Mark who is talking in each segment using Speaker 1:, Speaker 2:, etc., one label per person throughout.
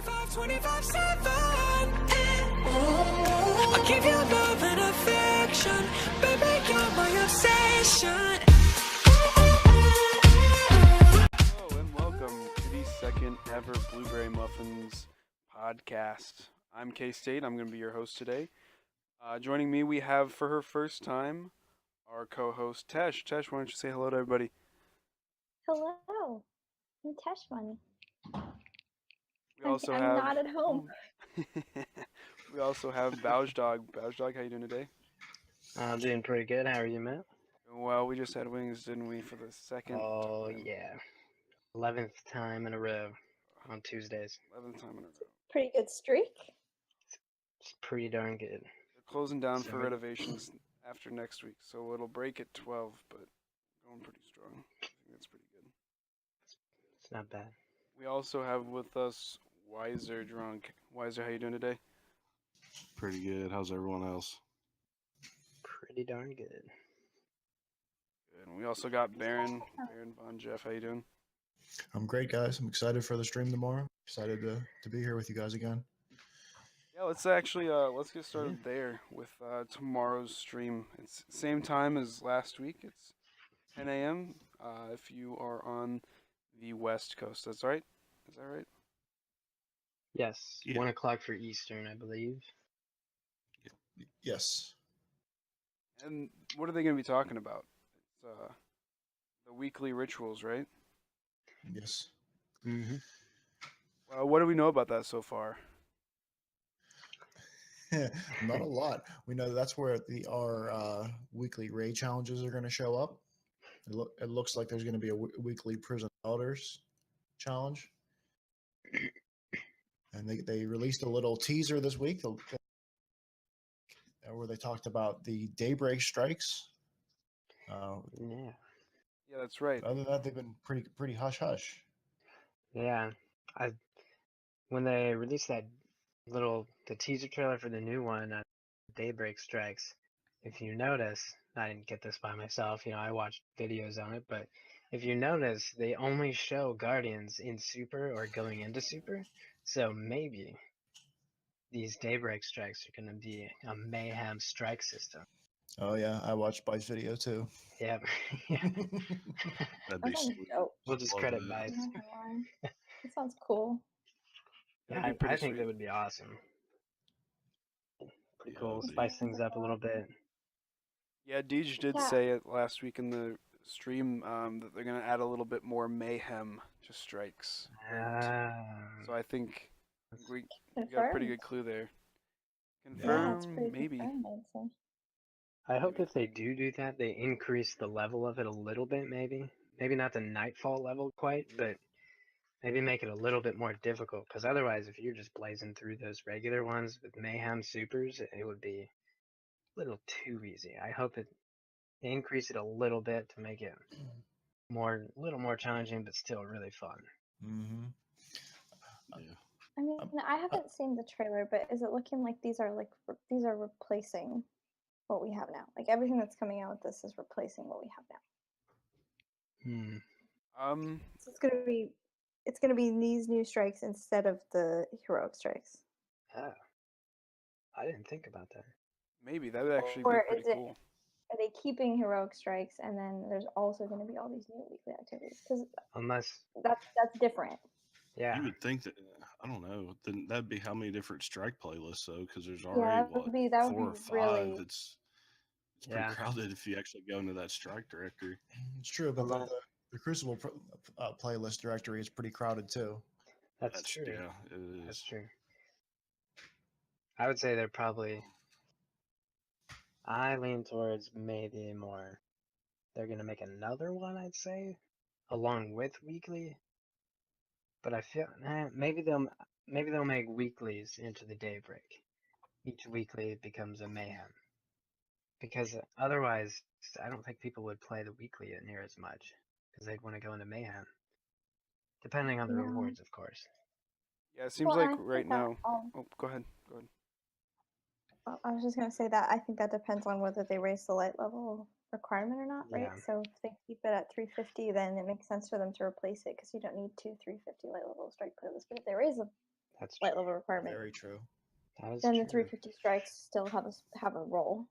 Speaker 1: 25/7. I'll give you love and affection. Baby, you're my obsession.
Speaker 2: Hello and welcome to the second ever Blueberry Muffins podcast. I'm Kstate. I'm going to be your host today. Joining me, we have for her first time our co-host Tesh. Tesh, why don't you say hello to everybody?
Speaker 3: Hello, I'm Tesh Money.
Speaker 2: We also
Speaker 3: I'm
Speaker 2: have
Speaker 3: not at home.
Speaker 2: we also have Bowsh Dog. Bowsh Dog, how you doing today?
Speaker 4: I'm doing pretty good. How are you, Matt?
Speaker 2: Well, we just had wings, didn't we, for the second
Speaker 4: Oh,
Speaker 2: time?
Speaker 4: yeah. 11th time in a row on Tuesdays.
Speaker 2: 11th time in a row.
Speaker 3: Pretty good streak.
Speaker 4: It's pretty darn good.
Speaker 2: They're closing down for
Speaker 4: Sorry.
Speaker 2: renovations after next week, so it'll break at 12, but going pretty strong. I think that's pretty good.
Speaker 4: It's not bad.
Speaker 2: We also have with us Weiser Drunk. Weiser, how you doing today?
Speaker 5: Pretty good. How's everyone else?
Speaker 4: Pretty darn good.
Speaker 2: Good. And we also got Baron Von Jeff. How you doing?
Speaker 6: I'm great, guys. I'm excited for the stream tomorrow. Excited to be here with you guys again.
Speaker 2: Yeah, let's actually let's get started there with tomorrow's stream. It's same time as last week. It's 10 a.m. If you are on the West Coast. That's right. Is that right?
Speaker 4: Yes,
Speaker 5: Yeah.
Speaker 4: 1 o'clock for Eastern, I believe.
Speaker 6: Yes.
Speaker 2: And what are they going to be talking about? It's the weekly rituals, right?
Speaker 6: Yes.
Speaker 4: Mm-hmm.
Speaker 2: What do we know about that so far?
Speaker 6: Not a lot. We know that's where our weekly raid challenges are going to show up. It looks like there's going to be a weekly prison elders challenge. And they released a little teaser this week where they talked about the daybreak strikes.
Speaker 4: Yeah.
Speaker 2: Yeah, that's right.
Speaker 6: Other than that, they've been pretty hush-hush.
Speaker 4: Yeah. When they released the teaser trailer for the new one, Daybreak Strikes, if you notice, I didn't get this by myself, I watched videos on it, but if you notice, they only show Guardians in Super or going into Super, so maybe these Daybreak Strikes are going to be a mayhem strike system.
Speaker 6: Oh yeah, I watched Bite's video too.
Speaker 4: Yep.
Speaker 5: That'd be sweet.
Speaker 4: We'll just
Speaker 5: Love
Speaker 4: credit
Speaker 5: that.
Speaker 4: Bites.
Speaker 3: That sounds cool.
Speaker 4: Yeah,
Speaker 2: That'd be pretty
Speaker 4: I think
Speaker 2: sweet.
Speaker 4: that would be awesome. Pretty
Speaker 5: Yeah,
Speaker 4: cool.
Speaker 5: that'd be-
Speaker 4: Spice things up a little bit.
Speaker 2: Yeah, Deej did
Speaker 3: Yeah.
Speaker 2: say it last week in the stream that they're going to add a little bit more mayhem to strikes. So I think we got a pretty good clue there.
Speaker 3: Yeah, it's
Speaker 2: Confirm,
Speaker 3: pretty
Speaker 2: maybe.
Speaker 3: confirmed, I'd say.
Speaker 4: I hope if they do that, they increase the level of it a little bit, maybe. Maybe not the Nightfall level quite, but maybe make it a little bit more difficult. Because otherwise, if you're just blazing through those regular ones with Mayhem Supers, it would be a little too easy. I hope they increase it a little bit to make it a little more challenging, but still really fun.
Speaker 6: Mm-hmm.
Speaker 5: Yeah.
Speaker 3: I mean, I haven't seen the trailer, but is it looking like these are replacing what we have now? Like everything that's coming out with this is replacing what we have now. So it's gonna be these new strikes instead of the heroic strikes.
Speaker 4: Oh. I didn't think about that.
Speaker 2: Maybe that would actually
Speaker 3: Or
Speaker 2: be
Speaker 3: is
Speaker 2: pretty
Speaker 3: it-
Speaker 2: cool.
Speaker 3: Are they keeping heroic strikes, and then there's also going to be all these new weekly activities? Because
Speaker 4: Unless,
Speaker 3: that's different.
Speaker 4: yeah.
Speaker 5: You would think that, I don't know, then that'd be how many different strike playlists, though, because there's
Speaker 3: Yeah,
Speaker 5: already,
Speaker 3: that would be
Speaker 5: 4 or 5.
Speaker 3: really.
Speaker 5: It's pretty
Speaker 4: Yeah.
Speaker 5: crowded if you actually go into that strike directory.
Speaker 6: It's true, but
Speaker 4: Unless-
Speaker 6: the Crucible playlist directory is pretty crowded too.
Speaker 4: That's true.
Speaker 5: Yeah, it
Speaker 4: That's
Speaker 5: is.
Speaker 4: true. I would say I lean towards maybe more. They're gonna make another one, I'd say, along with weekly. But I feel maybe they'll make weeklies into the daybreak. Each weekly becomes a mayhem. Because otherwise, I don't think people would play the weekly near as much because they'd want to go into mayhem. Depending on the
Speaker 3: Yeah.
Speaker 4: rewards, of course.
Speaker 2: Yeah, it seems
Speaker 3: Well, I
Speaker 2: like
Speaker 3: think
Speaker 2: right
Speaker 3: that
Speaker 2: now.
Speaker 3: all-
Speaker 2: Oh, go ahead.
Speaker 3: I was just going to say that I think that depends on whether they raise the light level requirement or not, right?
Speaker 4: Yeah.
Speaker 3: So if they keep it at 350, then it makes sense for them to replace it because you don't need 2 350 light level strike playlists. But if they raise the
Speaker 4: That's
Speaker 3: light
Speaker 4: true.
Speaker 3: level requirement.
Speaker 6: Very true.
Speaker 4: That is
Speaker 3: Then
Speaker 4: true.
Speaker 3: the 350 strikes still have a roll.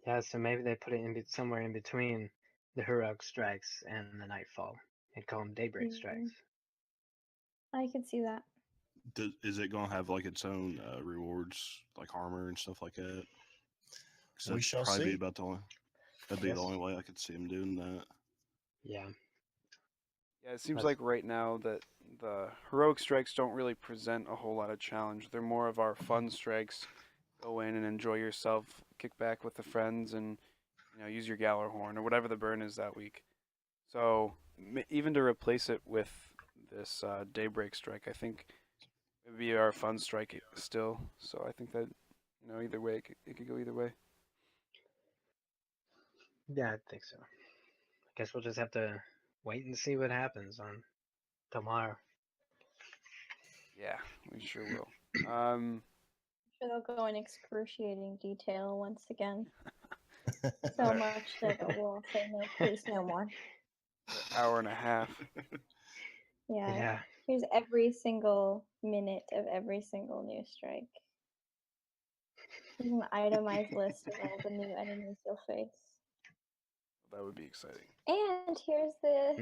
Speaker 4: Yeah, so maybe they put it somewhere in between the heroic strikes and the nightfall and call them daybreak strikes.
Speaker 3: I could see that.
Speaker 5: Is it going to have like its own rewards, like armor and stuff like that? 'Cause
Speaker 6: We
Speaker 5: that'd
Speaker 6: shall
Speaker 5: probably
Speaker 6: see.
Speaker 5: be about the only. That'd be
Speaker 4: Yes.
Speaker 5: the only way I could see him doing that.
Speaker 4: Yeah.
Speaker 2: Yeah, it seems
Speaker 4: That's-
Speaker 2: like right now that the heroic strikes don't really present a whole lot of challenge. They're more of our fun strikes. Go in and enjoy yourself, kick back with the friends, and use your Gallarhorn or whatever the burn is that week. So even to replace it with this daybreak strike, I think it would be our fun strike still. So I think that either way it could go either way.
Speaker 4: Yeah, I think so. I guess we'll just have to wait and see what happens on tomorrow.
Speaker 2: Yeah, we sure will.
Speaker 3: I'm sure they'll go in excruciating detail once again. So much that we'll say no, please, no more.
Speaker 2: Hour and a half.
Speaker 3: Yeah.
Speaker 4: Yeah.
Speaker 3: Here's every single minute of every single new strike. Here's an itemized list of all the new enemies you'll face.
Speaker 2: That would be exciting.
Speaker 3: And here's the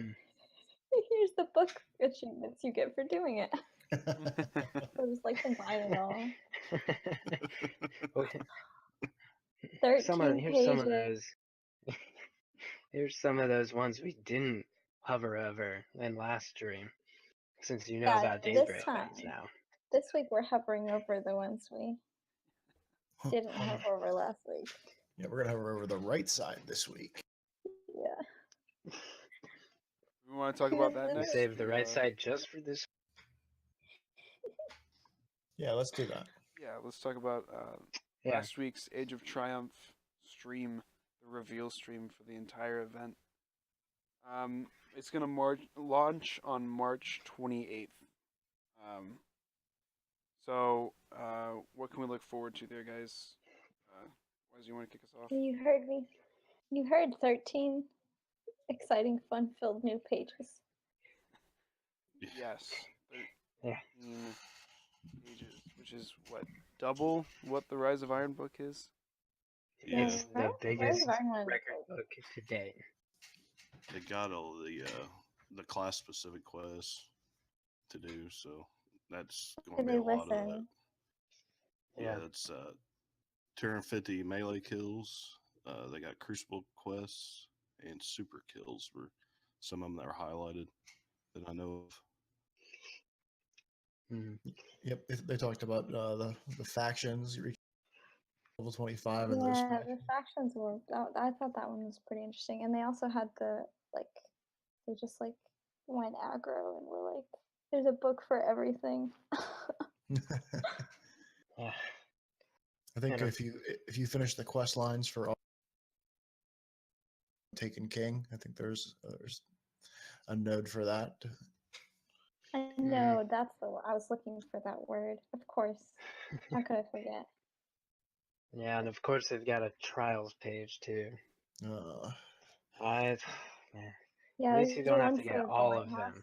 Speaker 3: here's the book achievements you get for doing it. So just like combine it all. 13
Speaker 4: Here's
Speaker 3: pages.
Speaker 4: some of those. Here's some of those ones we didn't hover over in last stream, since you know
Speaker 3: Yeah,
Speaker 4: about
Speaker 3: this
Speaker 4: daybreak
Speaker 3: time.
Speaker 4: ones now.
Speaker 3: This week we're hovering over the ones we didn't hover over last week.
Speaker 6: Yeah, we're gonna hover over the right side this week.
Speaker 3: Yeah.
Speaker 2: We want to talk about that
Speaker 4: We
Speaker 2: next.
Speaker 4: saved the right side just for this.
Speaker 6: Yeah, let's do that.
Speaker 2: Yeah, let's talk about
Speaker 4: Yeah.
Speaker 2: last week's Age of Triumph stream, the reveal stream for the entire event. It's gonna launch on March 28th. So what can we look forward to there, guys? Weiser, you want to kick us off?
Speaker 3: You heard me. You heard 13 exciting, fun-filled new pages.
Speaker 2: Yes. 13
Speaker 4: Yeah.
Speaker 2: pages, which is what, double what the Rise of Iron book is?
Speaker 4: It's the
Speaker 3: Right?
Speaker 4: biggest
Speaker 3: Rise of Iron
Speaker 4: record book to date.
Speaker 5: They got all the class specific quests to do, so that's going to
Speaker 3: Did
Speaker 5: be
Speaker 3: they
Speaker 5: a lot of that.
Speaker 3: listen?
Speaker 5: Yeah, it's 250 melee kills. They got crucible quests and super kills were some of them that are highlighted that I know of.
Speaker 6: Yep, they talked about the factions. You reach level 25 and those
Speaker 3: Yeah,
Speaker 6: factions.
Speaker 3: the factions were. I thought that one was pretty interesting, and they also had they just went aggro and were like, "There's a book for everything."
Speaker 4: Yeah.
Speaker 6: I think
Speaker 4: Yeah.
Speaker 6: if you finish the quest lines for all Taken King, I think there's a node for that.
Speaker 3: I know that's I was looking for that word. Of course, how could I forget?
Speaker 4: Yeah, and of course they've got a trials page too.
Speaker 3: Yeah,
Speaker 4: At least you
Speaker 3: there's
Speaker 4: don't have
Speaker 3: one
Speaker 4: to get
Speaker 3: for
Speaker 4: all
Speaker 3: the
Speaker 4: of them.
Speaker 3: Lighthouse,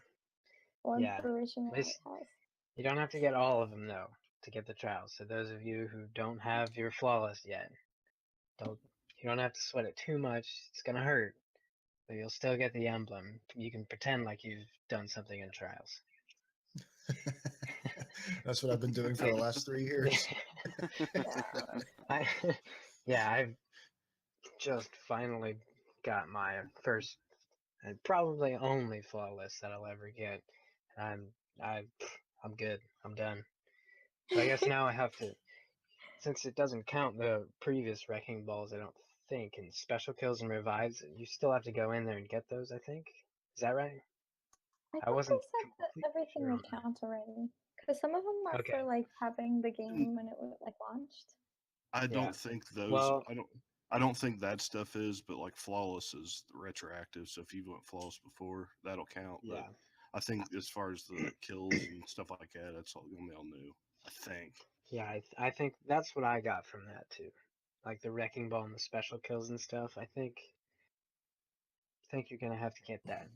Speaker 3: one
Speaker 4: Yeah,
Speaker 3: for Original
Speaker 4: at least
Speaker 3: Lighthouse.
Speaker 4: you don't have to get all of them though to get the trials. So those of you who don't have your flawless yet, you don't have to sweat it too much. It's gonna hurt, but you'll still get the emblem. You can pretend like you've done something in trials.
Speaker 6: That's what I've been doing for the last 3 years.
Speaker 4: I've just finally got my first and probably only flawless that I'll ever get. I'm good. I'm done. So I guess now I have to, since it doesn't count the previous wrecking balls, I don't think, and special kills and revives, you still have to go in there and get those. I think. Is that right?
Speaker 3: I thought
Speaker 4: wasn't
Speaker 3: they said that
Speaker 4: completely
Speaker 3: everything
Speaker 4: sure
Speaker 3: would
Speaker 4: on that.
Speaker 3: count already. Because some of them are
Speaker 4: Okay.
Speaker 3: for having the game when it was launched.
Speaker 5: I
Speaker 4: Yeah.
Speaker 5: don't think those.
Speaker 4: Well-
Speaker 5: I don't think that stuff is, but like flawless is retroactive. So if you went flawless before, that'll count.
Speaker 4: Yeah.
Speaker 5: But I think as far as the kills and stuff like that, that's all gonna be all new. I think.
Speaker 4: Yeah, I think that's what I got from that too. Like the wrecking ball and the special kills and stuff. I think you're gonna have to get that.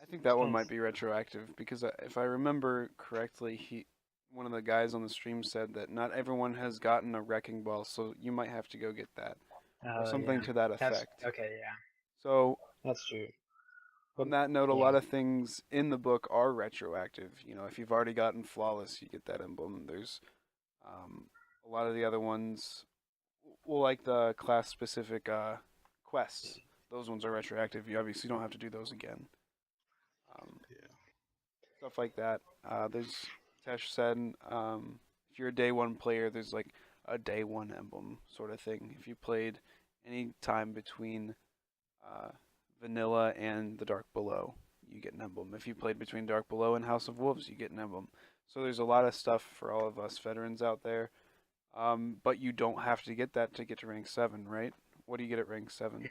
Speaker 2: I think that one
Speaker 4: Yes.
Speaker 2: might be retroactive because if I remember correctly, one of the guys on the stream said that not everyone has gotten a wrecking ball, so you might have to go get that or
Speaker 4: Oh
Speaker 2: something
Speaker 4: yeah,
Speaker 2: to that
Speaker 4: that's
Speaker 2: effect.
Speaker 4: okay. Yeah,
Speaker 2: So
Speaker 4: that's true.
Speaker 2: on
Speaker 4: Well,
Speaker 2: that note, a lot
Speaker 4: yeah,
Speaker 2: of things in the book are retroactive. You know, if you've already gotten flawless, you get that emblem. There's a lot of the other ones, well, like the class specific quests. Those ones are retroactive. You obviously don't have to do those again. Um,
Speaker 5: Yeah.
Speaker 2: Stuff like that. There's Tesh said, if you're a day one player, there's like a day one emblem sort of thing. If you played any time between uh, Vanilla and the Dark Below, you get an emblem. If you played between Dark Below and House of Wolves, you get an emblem. So there's a lot of stuff for all of us veterans out there. But you don't have to get that to get to rank 7, right? What do you get at rank 7?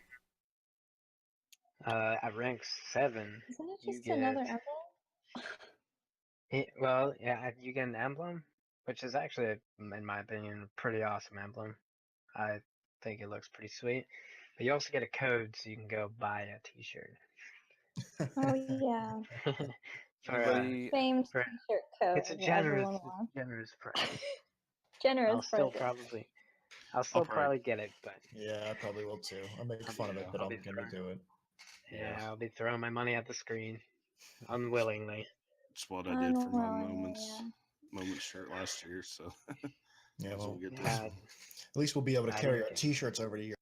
Speaker 4: at rank 7,
Speaker 3: Isn't it
Speaker 4: you
Speaker 3: just
Speaker 4: get
Speaker 3: another emblem?
Speaker 4: well, yeah, you get an emblem, which is actually, in my opinion, a pretty awesome emblem. I think it looks pretty sweet. But you also get a code so you can go buy a T-shirt.
Speaker 3: Oh yeah,
Speaker 4: for
Speaker 2: Anybody?
Speaker 3: famed
Speaker 4: for
Speaker 3: T-shirt code
Speaker 4: it's a
Speaker 3: that everyone wants.
Speaker 4: generous price.
Speaker 3: Generous present.
Speaker 4: I'll still
Speaker 5: probably-
Speaker 4: probably get it, but
Speaker 6: Yeah, I probably will too. I'll make
Speaker 4: I'll
Speaker 6: fun of
Speaker 4: be-
Speaker 6: it, but
Speaker 4: I'll
Speaker 6: I'm
Speaker 4: be
Speaker 6: going to
Speaker 4: throwing-
Speaker 6: do it.
Speaker 4: yeah, I'll be throwing my money at the screen unwillingly.
Speaker 5: It's what I did for my
Speaker 3: Unwillingly, yeah.
Speaker 5: moments shirt last year. So
Speaker 6: Yeah,
Speaker 5: might as well
Speaker 6: well,
Speaker 5: get this
Speaker 4: Yeah,
Speaker 5: one.
Speaker 6: at least we'll be able to
Speaker 4: I
Speaker 6: carry
Speaker 4: didn't
Speaker 6: our
Speaker 4: get-
Speaker 6: T-shirts over to you.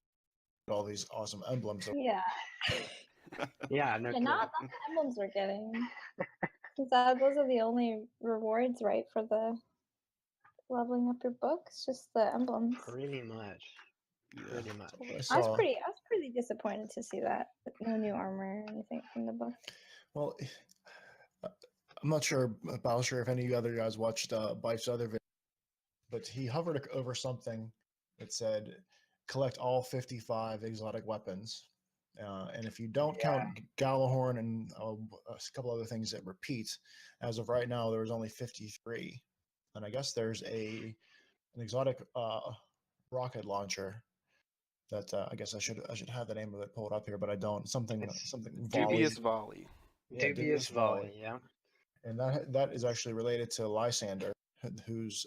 Speaker 6: All these awesome emblems.
Speaker 3: Yeah.
Speaker 4: yeah, no
Speaker 3: Yeah,
Speaker 4: kidding.
Speaker 3: not the emblems we're getting. 'Cause those are the only rewards, right, for the leveling up your book? It's just the emblems.
Speaker 4: Pretty much.
Speaker 5: Yeah.
Speaker 4: Pretty much.
Speaker 6: I
Speaker 3: I was
Speaker 6: saw.
Speaker 3: pretty disappointed to see that. No new armor or anything from the book.
Speaker 6: Well, I'm not sure, Bowsher, if any of you other guys watched Bife's other video, but he hovered over something that said, collect all 55 exotic weapons. And if you don't count Galahorn and a couple other things that repeat, as of right now, there's only 53. And I guess there's an exotic rocket launcher that I guess I should have the name of it pulled up here, but I don't. Something
Speaker 2: Dubious Volley.
Speaker 6: Yeah,
Speaker 4: Dubious Volley, yeah.
Speaker 6: And that is actually related to Lysander, who's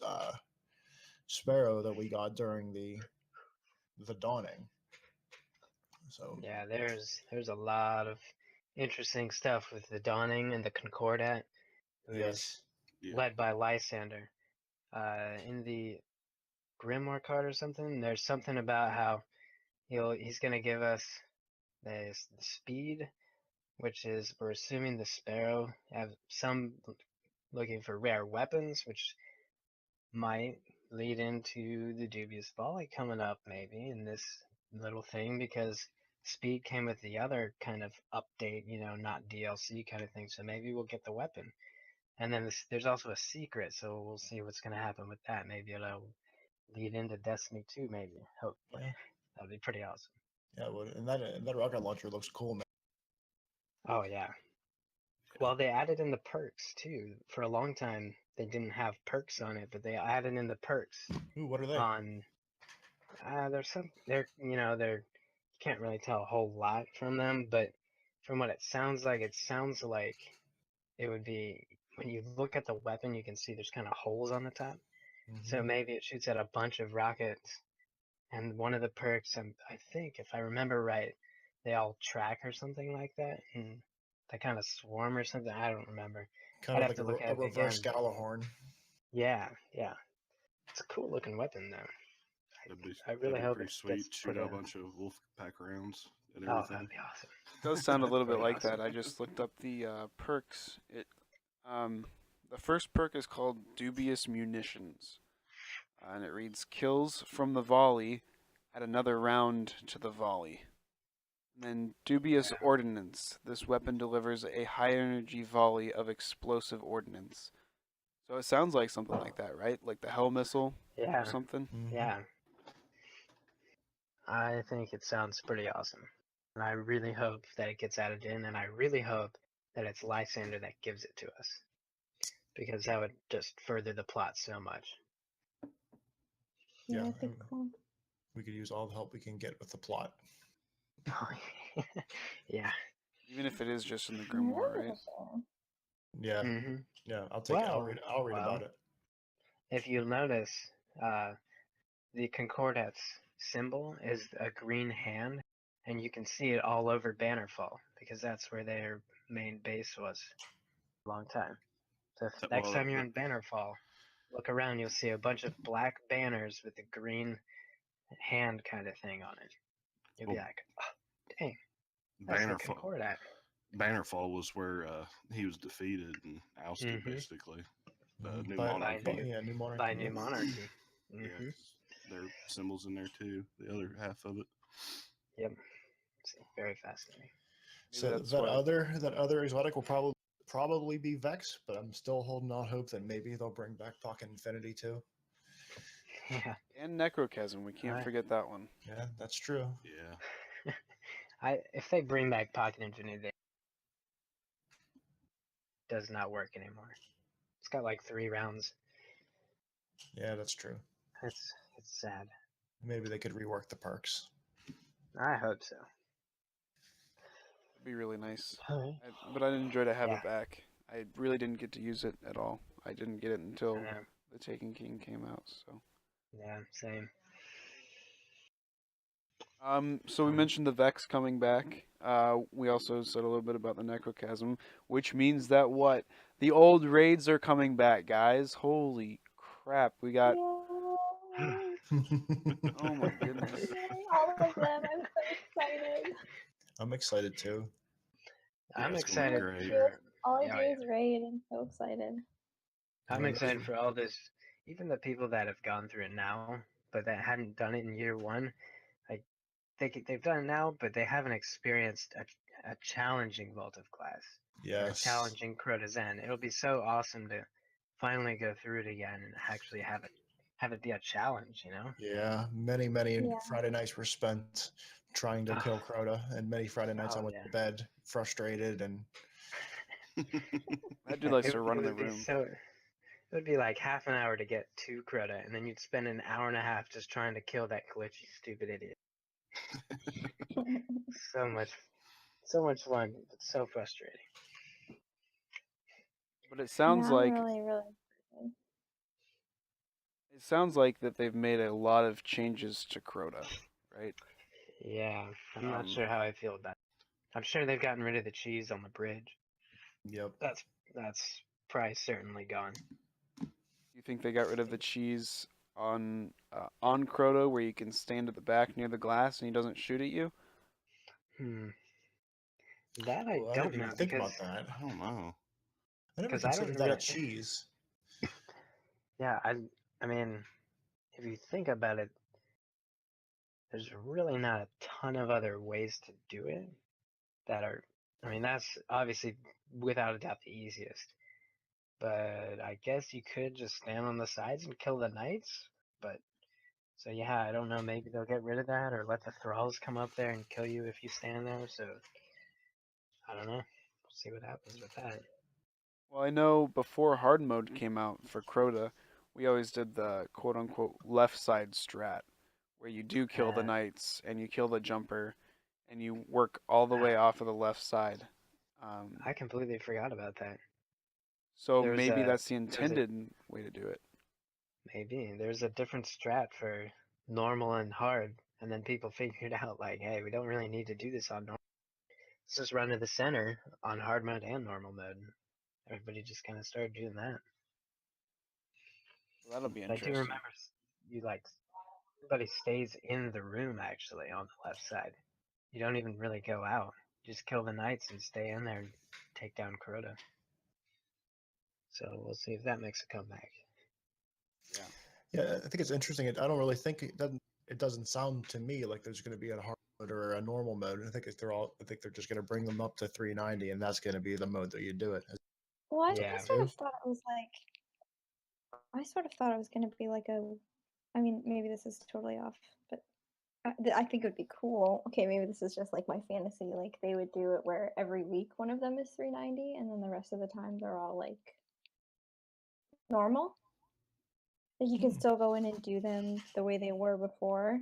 Speaker 6: Sparrow that we got during the Dawning. So
Speaker 4: Yeah, there's a lot of interesting stuff with the Dawning and the Concordat, who is
Speaker 6: yes,
Speaker 5: Yeah.
Speaker 4: led by Lysander. In the Grimoire card or something, there's something about how he's gonna give us the speed, which is, we're assuming the Sparrow have some looking for rare weapons, which might lead into the Dubious Volley coming up maybe in this little thing, because speed came with the other kind of update, not DLC kind of thing, so maybe we'll get the weapon. And then there's also a secret, so we'll see what's going to happen with that. Maybe it'll lead into Destiny 2, maybe, hopefully.
Speaker 6: Yeah.
Speaker 4: That'd be pretty awesome.
Speaker 6: yeah. Well, and that rocket launcher looks cool, man.
Speaker 4: Oh yeah. Well, they added in the perks too. For a long time, they didn't have perks on it, but they added in the perks
Speaker 6: Ooh, what are they?
Speaker 4: on. You can't really tell a whole lot from them, but from what it sounds like it would be, when you look at the weapon, you can see there's kind of holes on the top. So
Speaker 6: Mhm.
Speaker 4: maybe it shoots at a bunch of rockets, and one of the perks, I think, if I remember right, they all track or something like that, and they kind of swarm or something. I don't remember.
Speaker 6: Kind
Speaker 4: I'd
Speaker 6: of
Speaker 4: have
Speaker 6: like
Speaker 4: to look at
Speaker 6: a
Speaker 4: it
Speaker 6: reverse
Speaker 4: again.
Speaker 6: Galahorn.
Speaker 4: Yeah. It's a cool looking weapon though. I really
Speaker 5: that'd be
Speaker 4: hope
Speaker 5: pretty
Speaker 4: it
Speaker 5: sweet.
Speaker 4: gets
Speaker 5: Shoot
Speaker 4: put
Speaker 5: out a
Speaker 4: in.
Speaker 5: bunch of wolf pack rounds and
Speaker 4: Oh,
Speaker 5: everything.
Speaker 4: that'd be awesome.
Speaker 2: It does sound a little bit
Speaker 4: Pretty
Speaker 2: like
Speaker 4: awesome.
Speaker 2: that. I just looked up the perks. The first perk is called Dubious Munitions, and it reads kills from the volley, add another round to the volley. And then Dubious Ordnance. This weapon delivers a high energy volley of explosive ordnance. So it sounds like something like that, right? Like the Hell Missile
Speaker 4: Yeah,
Speaker 2: or something.
Speaker 6: Mhm.
Speaker 4: yeah. I think it sounds pretty awesome. And I really hope that it gets added in, and I really hope that it's Lysander that gives it to us. Because that would just further the plot so much.
Speaker 3: Yeah,
Speaker 6: Yeah,
Speaker 3: that'd be cool.
Speaker 6: We could use all the help we can get with the plot.
Speaker 4: Yeah.
Speaker 2: Even if it is just in the
Speaker 3: I never
Speaker 2: grimoire, right?
Speaker 3: understand.
Speaker 6: Yeah,
Speaker 4: Mm-hmm.
Speaker 6: yeah. I'll take it. I'll read. I'll read about
Speaker 4: Well,
Speaker 6: it.
Speaker 4: if you'll notice, the Concordat's symbol is a green hand, and you can see it all over Bannerfall because that's where their main base was a long time. So if next
Speaker 5: Well,
Speaker 4: time you're in Bannerfall, look around, you'll see a bunch of black banners with a green hand kind of thing on it. You'll be
Speaker 5: well,
Speaker 4: like, oh, dang, that's the
Speaker 5: Bannerfall.
Speaker 4: Concordat.
Speaker 5: Bannerfall was where he was defeated and ousted,
Speaker 4: Mm-hmm.
Speaker 5: basically.
Speaker 6: Mhm.
Speaker 5: New
Speaker 6: By
Speaker 5: Monarchy.
Speaker 6: New Monarchy.
Speaker 4: By
Speaker 6: Yeah.
Speaker 4: New Monarchy.
Speaker 5: Yeah,
Speaker 4: Mm-hmm.
Speaker 5: 'cause their symbols in there too. The other half of it.
Speaker 4: Yep. It's very fascinating.
Speaker 2: Maybe
Speaker 6: So
Speaker 2: that's why.
Speaker 6: that other exotic will probably be Vex, but I'm still holding out hope that maybe they'll bring back Pocket Infinity too.
Speaker 4: Yeah.
Speaker 2: And Necrochasm, we can't
Speaker 4: I,
Speaker 2: forget that one.
Speaker 6: Yeah, that's true.
Speaker 5: Yeah.
Speaker 4: if they bring back Pocket Infinity, it does not work anymore. It's got like 3 rounds.
Speaker 6: Yeah, that's true.
Speaker 4: It's sad.
Speaker 6: Maybe they could rework the perks.
Speaker 4: I hope so.
Speaker 2: It'd be really nice.
Speaker 4: Alright.
Speaker 2: But I'd enjoy to have
Speaker 4: Yeah.
Speaker 2: it back. I really didn't get to use it at all. I didn't get it until
Speaker 4: I know.
Speaker 2: the Taken King came out. So.
Speaker 4: Yeah, same.
Speaker 2: So we mentioned the Vex coming back. We also said a little bit about the Necrochasm, which means that what? The old raids are coming back, guys. Holy crap. We got
Speaker 3: Yay!
Speaker 2: oh my goodness.
Speaker 3: Yay, all of them. I'm so excited.
Speaker 6: I'm excited too.
Speaker 5: Yeah,
Speaker 4: I'm
Speaker 5: it's gonna be
Speaker 4: excited
Speaker 5: great.
Speaker 4: for
Speaker 3: All I
Speaker 4: yeah,
Speaker 3: do
Speaker 4: yeah.
Speaker 3: is raid. I'm so excited.
Speaker 4: I'm
Speaker 6: Yeah,
Speaker 4: excited for all this. Even the people that have gone through it now, but that hadn't done it in year 1, like they've done it now, but they haven't experienced a challenging Vault of Glass or a
Speaker 6: yes.
Speaker 4: challenging Crota Zen. It'll be so awesome to finally go through it again and actually have it be a challenge, you know?
Speaker 6: Yeah, many
Speaker 3: Yeah.
Speaker 6: Friday nights were spent trying to kill Crota, and many Friday nights I
Speaker 4: Oh
Speaker 6: went
Speaker 4: yeah.
Speaker 6: to bed frustrated and
Speaker 2: That dude likes
Speaker 4: It,
Speaker 2: to
Speaker 4: it
Speaker 2: run in the
Speaker 4: would be
Speaker 2: room.
Speaker 4: so. It would be like half an hour to get to Crota, and then you'd spend an hour and a half just trying to kill that glitchy, stupid idiot. So much fun, but so frustrating.
Speaker 2: But it sounds
Speaker 3: Yeah, I'm
Speaker 2: like
Speaker 3: really excited.
Speaker 2: that they've made a lot of changes to Crota, right?
Speaker 4: Yeah, I'm not sure how I feel about it. I'm sure they've gotten rid of the cheese on the bridge.
Speaker 6: yep.
Speaker 4: That's probably certainly gone.
Speaker 2: You think they got rid of the cheese on Crota where you can stand at the back near the glass and he doesn't shoot at you?
Speaker 4: That I
Speaker 6: Ooh, I
Speaker 4: don't
Speaker 6: didn't
Speaker 4: know
Speaker 6: even think
Speaker 4: because
Speaker 6: about that.
Speaker 5: I don't know.
Speaker 6: I never
Speaker 4: I don't
Speaker 6: considered that a
Speaker 4: really.
Speaker 6: cheese.
Speaker 4: Yeah, I mean, if you think about it, there's really not a ton of other ways to do it that are. I mean, that's obviously without a doubt the easiest. But I guess you could just stand on the sides and kill the knights. But so yeah, I don't know. Maybe they'll get rid of that or let the thralls come up there and kill you if you stand there. So I don't know. We'll see what happens with that.
Speaker 2: Well, I know before hard mode came out for Crota, we always did the quote unquote left side strat, where you do kill the
Speaker 4: Uh,
Speaker 2: knights and you kill the jumper, and you work all the way off of the left side.
Speaker 4: I completely forgot about that.
Speaker 2: So
Speaker 4: There's
Speaker 2: maybe
Speaker 4: a
Speaker 2: that's the
Speaker 4: there's a
Speaker 2: intended way to do it.
Speaker 4: maybe there's a different strat for normal and hard, and then people figured out like, hey, we don't really need to do this on normal. Let's just run to the center on hard mode and normal mode. Everybody just kind of started doing that.
Speaker 2: Well, that'll be
Speaker 4: But I do
Speaker 2: interesting.
Speaker 4: remember you like everybody stays in the room actually on the left side. You don't even really go out. You just kill the knights and stay in there and take down Crota. So we'll see if that makes a comeback.
Speaker 2: Yeah.
Speaker 6: Yeah, I think it's interesting. I don't really think it doesn't sound to me like there's going to be a hard mode or a normal mode. I think they're just going to bring them up to 390, and that's going to be the mode that you do it.
Speaker 3: Well, I
Speaker 4: Yeah.
Speaker 3: sort of thought it was like. I sort of thought it was going to be like a. I mean, maybe this is totally off, but I think it would be cool. Okay, maybe this is just like my fantasy. Like they would do it where every week one of them is 390, and then the rest of the time they're all like normal. Like you can still go in and do them the way they were before.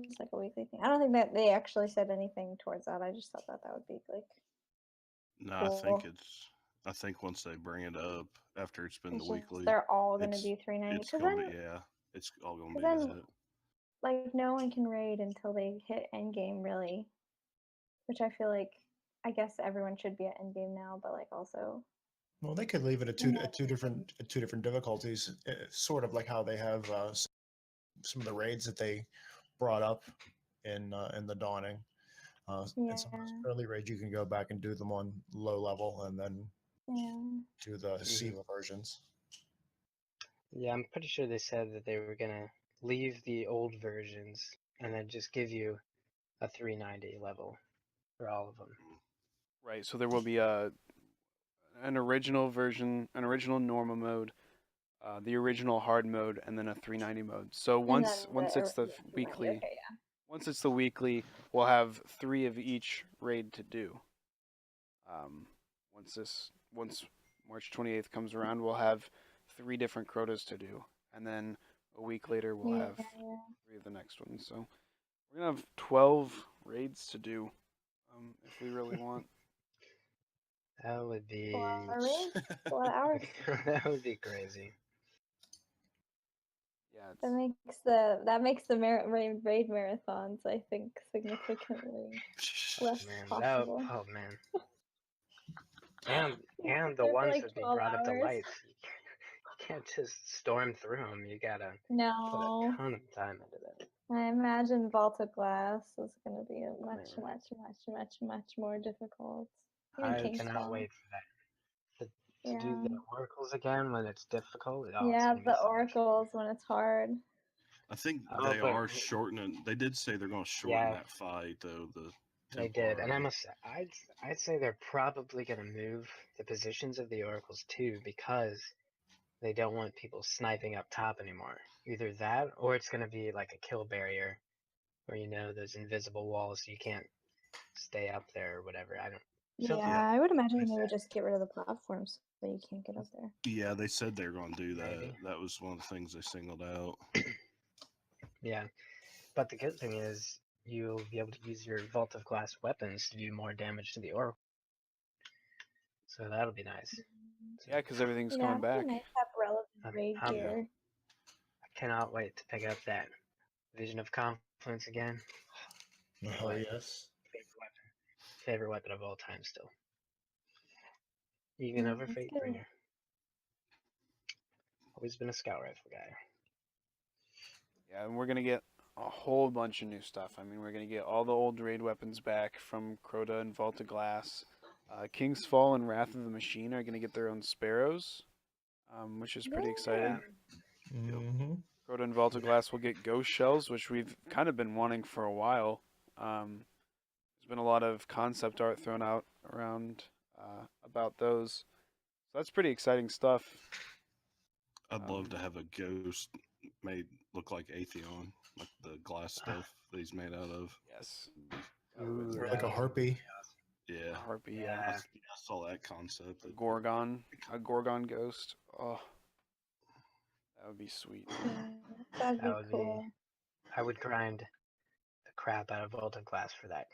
Speaker 3: Just like a weekly thing. I don't think that they actually said anything towards that. I just thought that would be like
Speaker 5: No,
Speaker 3: cool.
Speaker 5: I think once they bring it up after it's been
Speaker 3: It's
Speaker 5: the
Speaker 3: just
Speaker 5: weekly,
Speaker 3: they're all gonna
Speaker 5: it's
Speaker 3: be 390.
Speaker 5: it's
Speaker 3: Because
Speaker 5: gonna
Speaker 3: then,
Speaker 5: be it's all gonna
Speaker 3: 'cause
Speaker 5: be
Speaker 3: then,
Speaker 5: that.
Speaker 3: like no one can raid until they hit endgame really, which I feel like I guess everyone should be at endgame now, but like also.
Speaker 6: Well, they could leave it at
Speaker 3: Yeah.
Speaker 6: two different difficulties, sort of like how they have some of the raids that they brought up in the dawning. And some of those
Speaker 3: Yeah.
Speaker 6: early raids, you can go back and do them on low level, and then
Speaker 3: Yeah.
Speaker 6: do the SIVA versions.
Speaker 4: Yeah, I'm pretty sure they said that they were gonna leave the old versions and then just give you a 390 level for all of them.
Speaker 2: Right. So there will be an original version, an original normal mode, the original hard mode, and then a 390 mode. So
Speaker 3: And
Speaker 2: once
Speaker 3: then
Speaker 2: once it's the
Speaker 3: yeah, 390.
Speaker 2: weekly,
Speaker 3: Okay, yeah.
Speaker 2: once it's the weekly, we'll have 3 of each raid to do. Once March 28th comes around, we'll have 3 different Crotas to do, and then a week later we'll have
Speaker 3: Yeah.
Speaker 2: 3 of the next one. So we're gonna have 12 raids to do, if we really want.
Speaker 4: That would be
Speaker 3: A lot of raids, a lot of hours.
Speaker 4: that would be crazy.
Speaker 2: Yeah,
Speaker 3: That makes the raid marathons, I think, significantly less
Speaker 4: Man,
Speaker 3: possible.
Speaker 4: oh man. And
Speaker 3: Yeah,
Speaker 4: the
Speaker 3: they're
Speaker 4: ones
Speaker 3: like
Speaker 4: that they
Speaker 3: 12
Speaker 4: brought up the
Speaker 3: hours.
Speaker 4: lights, you can't just storm through them. You gotta put
Speaker 3: No.
Speaker 4: a ton of time into that.
Speaker 3: I imagine Vault of Glass is going to be much,
Speaker 4: Man,
Speaker 3: much more difficult.
Speaker 4: I
Speaker 3: Even
Speaker 4: cannot
Speaker 3: Kingsfall.
Speaker 4: wait for that. To do
Speaker 3: Yeah.
Speaker 4: the oracles again when it's difficult. Oh, it's
Speaker 3: Yeah,
Speaker 4: gonna be
Speaker 3: the
Speaker 4: so much fun.
Speaker 3: oracles when it's hard.
Speaker 5: I think
Speaker 4: Oh,
Speaker 5: they
Speaker 4: but
Speaker 5: are shortening. They did say they're going to shorten
Speaker 4: yeah,
Speaker 5: that fight though. The
Speaker 4: they did, and
Speaker 5: Templar.
Speaker 4: I'd say they're probably gonna move the positions of the oracles too because they don't want people sniping up top anymore. Either that, or it's gonna be like a kill barrier, where those invisible walls, so you can't stay up there or whatever. I don't. Something
Speaker 3: Yeah, I would imagine they would
Speaker 4: that.
Speaker 3: just get rid of the platforms so you can't get up there.
Speaker 5: Yeah, they said they were going to do that.
Speaker 4: Maybe.
Speaker 5: That was one of the things they singled out.
Speaker 4: Yeah, but the good thing is you'll be able to use your Vault of Glass weapons to do more damage to the oracle. So that'll be nice.
Speaker 2: yeah, because everything's
Speaker 3: Yeah,
Speaker 2: coming back.
Speaker 3: it'd be nice to have relevant raid
Speaker 4: I'm-
Speaker 3: gear.
Speaker 4: I cannot wait to pick up that Vision of Confluence again.
Speaker 6: Oh yes.
Speaker 4: Favorite weapon of all time still. Even over
Speaker 3: That's good.
Speaker 4: Fatebringer. Always been a scout rifle guy.
Speaker 2: Yeah, and we're gonna get a whole bunch of new stuff. I mean, we're gonna get all the old raid weapons back from Crota and Vault of Glass. King's Fall and Wrath of the Machine are gonna get their own sparrows, which is pretty exciting.
Speaker 6: Mm-hmm.
Speaker 2: Crota and Vault of Glass will get ghost shells, which we've kind of been wanting for a while. There's been a lot of concept art thrown out around about those. So that's pretty exciting stuff.
Speaker 5: I'd love to have a ghost made look like Atheon, like the glass stuff that he's made out of.
Speaker 2: Yes.
Speaker 4: Ooh,
Speaker 6: Or like a harpy.
Speaker 5: Yeah,
Speaker 2: Harpy,
Speaker 4: Yeah.
Speaker 2: yeah.
Speaker 5: I saw that concept.
Speaker 2: A Gorgon ghost. Oh, that would be sweet.
Speaker 3: Yeah, that'd
Speaker 4: That
Speaker 3: be
Speaker 4: would
Speaker 3: cool.
Speaker 4: I would grind the crap out of Vault of Glass for that.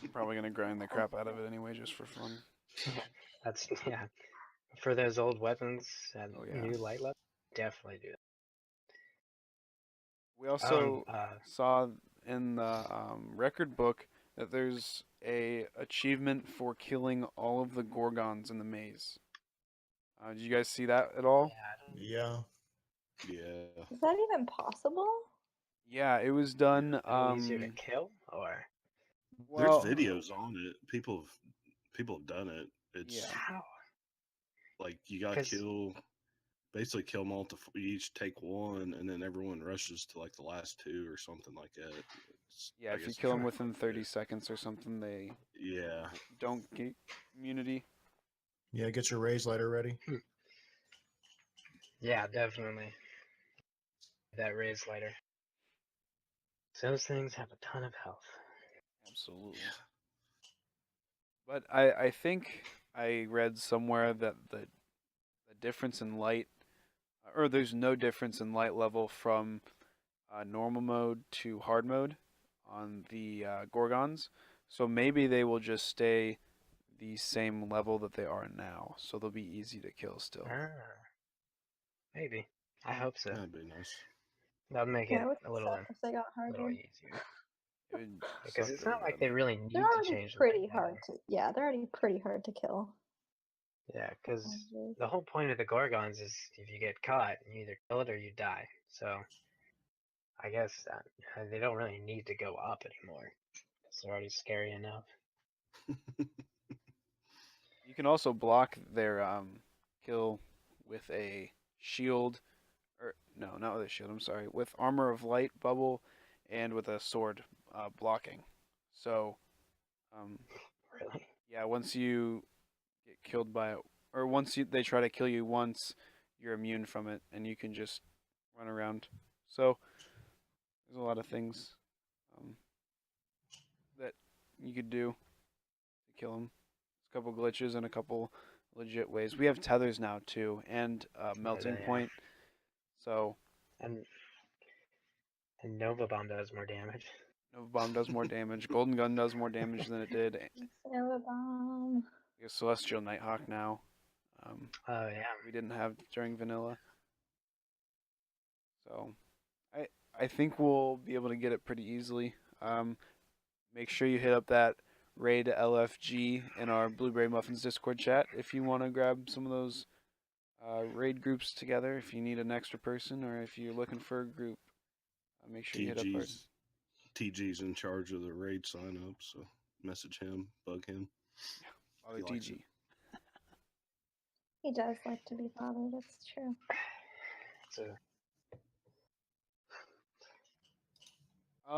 Speaker 2: I'm probably gonna grind the crap out of it anyway, just for fun.
Speaker 4: That's yeah. For those old weapons and
Speaker 2: Oh, yeah.
Speaker 4: new light level, definitely do that.
Speaker 2: We also
Speaker 4: Um,
Speaker 2: saw in the record book that there's a achievement for killing all of the Gorgons in the maze. Did you guys see that at all?
Speaker 6: Yeah.
Speaker 5: Yeah.
Speaker 3: Is that even possible?
Speaker 2: Yeah, it was done.
Speaker 4: Easier to kill, or
Speaker 2: Well,
Speaker 5: There's videos on it. People have done it. It's
Speaker 2: Yeah.
Speaker 4: how?
Speaker 5: like you got to
Speaker 4: 'Cause-
Speaker 5: basically kill multiple. You each take one, and then everyone rushes to like the last two or something like that.
Speaker 2: yeah,
Speaker 5: I
Speaker 2: if you
Speaker 5: guess
Speaker 2: kill them
Speaker 5: it's-
Speaker 2: within 30 seconds or something, they
Speaker 5: Yeah.
Speaker 2: don't get immunity.
Speaker 6: Yeah, get your raise lighter ready.
Speaker 4: Yeah, definitely. That raise lighter. Those things have a ton of health.
Speaker 2: Absolutely. But I think I read somewhere that the difference in light, or there's no difference in light level from normal mode to hard mode on the Gorgons. So maybe they will just stay the same level that they are now. So they'll be easy to kill still.
Speaker 4: Maybe. I hope so.
Speaker 5: That'd be nice.
Speaker 4: That would make
Speaker 3: Yeah,
Speaker 4: it
Speaker 3: it would
Speaker 4: a little
Speaker 3: suck if they got harder.
Speaker 4: easier.
Speaker 2: It would
Speaker 4: Because
Speaker 2: suck
Speaker 4: it's
Speaker 2: really
Speaker 4: not like
Speaker 2: bad.
Speaker 4: they really need
Speaker 3: They're
Speaker 4: to
Speaker 3: already
Speaker 4: change them
Speaker 3: pretty
Speaker 4: like
Speaker 3: hard to. Yeah, they're already pretty hard to kill.
Speaker 4: Yeah, because
Speaker 3: Honestly.
Speaker 4: the whole point of the Gorgons is if you get caught, you either kill it or you die. So I guess they don't really need to go up anymore. Because they're already scary enough.
Speaker 2: You can also block their kill with a shield, or no, not with a shield. I'm sorry, with armor of light bubble, and with a sword blocking. So,
Speaker 4: Really?
Speaker 2: yeah, once you get killed by it, or they try to kill you once, you're immune from it, and you can just run around. So, there's a lot of things that you could do to kill them. A couple glitches and a couple legit ways. We have tethers now too, and melting point. So
Speaker 4: And Nova Bomb does more damage.
Speaker 2: Nova Bomb does more damage. Golden Gun does more damage than it did.
Speaker 3: Nova Bomb.
Speaker 2: We have Celestial Nighthawk now.
Speaker 4: Oh yeah.
Speaker 2: We didn't have during vanilla. So I think we'll be able to get it pretty easily. Make sure you hit up that raid LFG in our Blueberry Muffins Discord chat if you want to grab some of those raid groups together. If you need an extra person or if you're looking for a group, make sure you hit up our.
Speaker 5: TG's in charge of the raid sign up, so message him, bug him.
Speaker 2: Father TG.
Speaker 3: He does like to be bothered, it's true.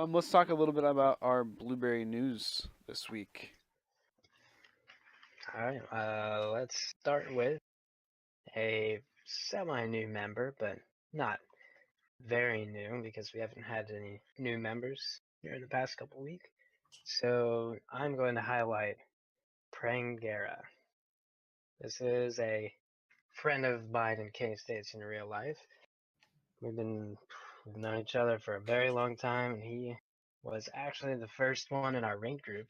Speaker 2: Let's talk a little bit about our Blueberry news this week.
Speaker 4: Alright, let's start with a semi-new member, but not very new because we haven't had any new members here in the past couple weeks. So I'm going to highlight Prangera. This is a friend of mine in K-States in real life. We've known each other for a very long time, and he was actually the first one in our rank group,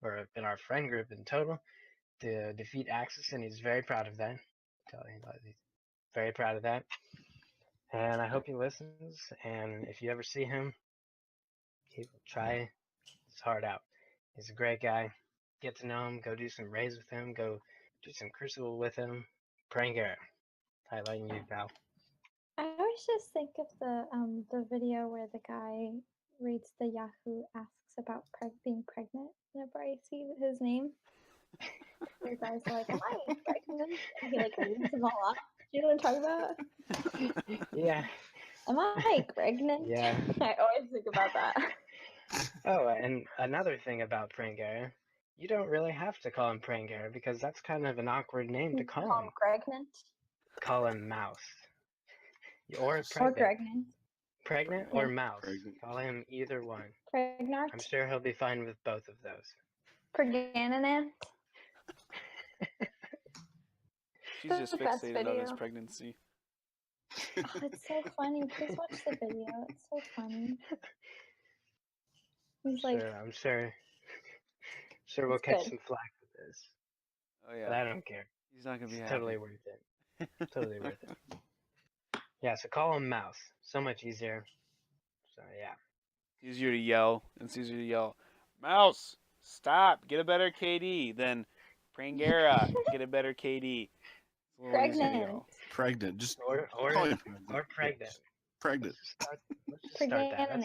Speaker 4: or in our friend group in total, to defeat Axis, and he's very proud of that. He's very proud of that. And I hope he listens, and if you ever see him, try his heart out. He's a great guy. Get to know him, go do some raids with him, go do some Crucible with him. Prangera. Highlighting you, pal.
Speaker 3: I always just think of the video where the guy reads the Yahoo asks about being pregnant whenever I see his name. The guy's like, "Am I pregnant?" And he like reads them all off. Do you know what I'm talking about?
Speaker 4: Yeah.
Speaker 3: Am I pregnant?
Speaker 4: Yeah.
Speaker 3: I always think about that.
Speaker 4: Oh, and another thing about Prangera, you don't really have to call him Prangera because that's kind of an awkward name to call him.
Speaker 3: Pregnant.
Speaker 4: Call him Mouse. Or
Speaker 3: Or
Speaker 4: pregnant.
Speaker 3: pregnant.
Speaker 4: Pregnant or Mouse.
Speaker 5: Pregnant.
Speaker 4: Call him either one.
Speaker 3: Pregnant.
Speaker 4: I'm sure he'll be fine with both of those.
Speaker 3: Pregnant.
Speaker 2: She's just fixated on his pregnancy.
Speaker 3: Oh, it's so funny. Please watch the video. It's so funny. He's like,
Speaker 4: I'm sure we'll
Speaker 3: It's
Speaker 4: catch
Speaker 3: good.
Speaker 4: some flack with this.
Speaker 2: Oh yeah.
Speaker 4: But I don't care.
Speaker 2: He's not gonna be
Speaker 4: It's
Speaker 2: happy.
Speaker 4: totally worth it. Totally worth it. Yeah, so call him Mouse. So much easier. So yeah.
Speaker 2: It's easier to yell. It's easier to yell, Mouse, stop, get a better KD. Than Prangera, get a better KD. It's a little easier to yell.
Speaker 5: Pregnant. Just
Speaker 4: Or pregnant.
Speaker 5: Pregnant.
Speaker 4: Let's just start that.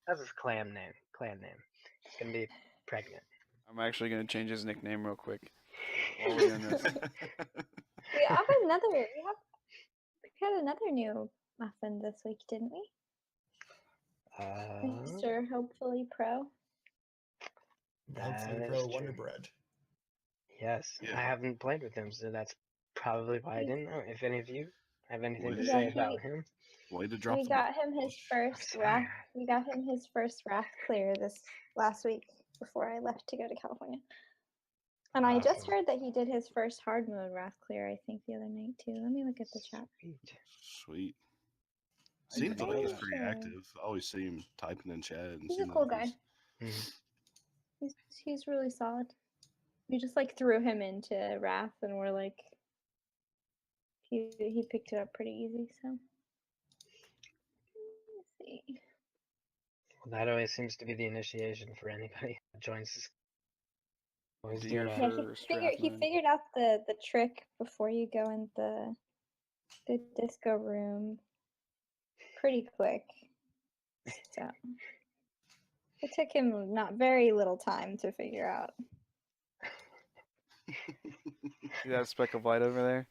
Speaker 4: That's his clan name. It's gonna be pregnant.
Speaker 2: I'm actually gonna change his nickname real quick. While we're doing this.
Speaker 3: we had another new muffin this week, didn't we? Mr. Hopefully Pro.
Speaker 6: Hopefully Pro Wonder Bread.
Speaker 4: Yes,
Speaker 5: Yeah.
Speaker 4: I haven't played with him, so that's probably why I didn't know. If any of you have anything to
Speaker 5: Yeah,
Speaker 4: say about him,
Speaker 5: way to drop.
Speaker 3: We got him his first wrath. We got him his first wrath clear this last week before I left to go to California. And I just
Speaker 4: Awesome.
Speaker 3: heard that he did his first hard mode wrath clear, I think, the other night too. Let me look at the chat.
Speaker 5: Sweet. Seems like he's
Speaker 3: Yeah,
Speaker 5: pretty
Speaker 3: sure.
Speaker 5: active. I always see him typing in chat. And
Speaker 3: He's a
Speaker 5: seems
Speaker 3: cool
Speaker 5: like
Speaker 3: guy.
Speaker 4: Mhm.
Speaker 3: He's really solid. We just like threw him into Wrath, and we're like, he picked it up pretty easy. So let's see.
Speaker 4: That always seems to be the initiation for anybody that joins this. Always
Speaker 2: Do
Speaker 4: do
Speaker 2: your
Speaker 4: that.
Speaker 3: Yeah,
Speaker 2: first
Speaker 3: he
Speaker 2: Strathman.
Speaker 3: figured out the trick before you go in the disco room pretty quick. So it took him not very little time to figure out.
Speaker 2: See that speck of light over there?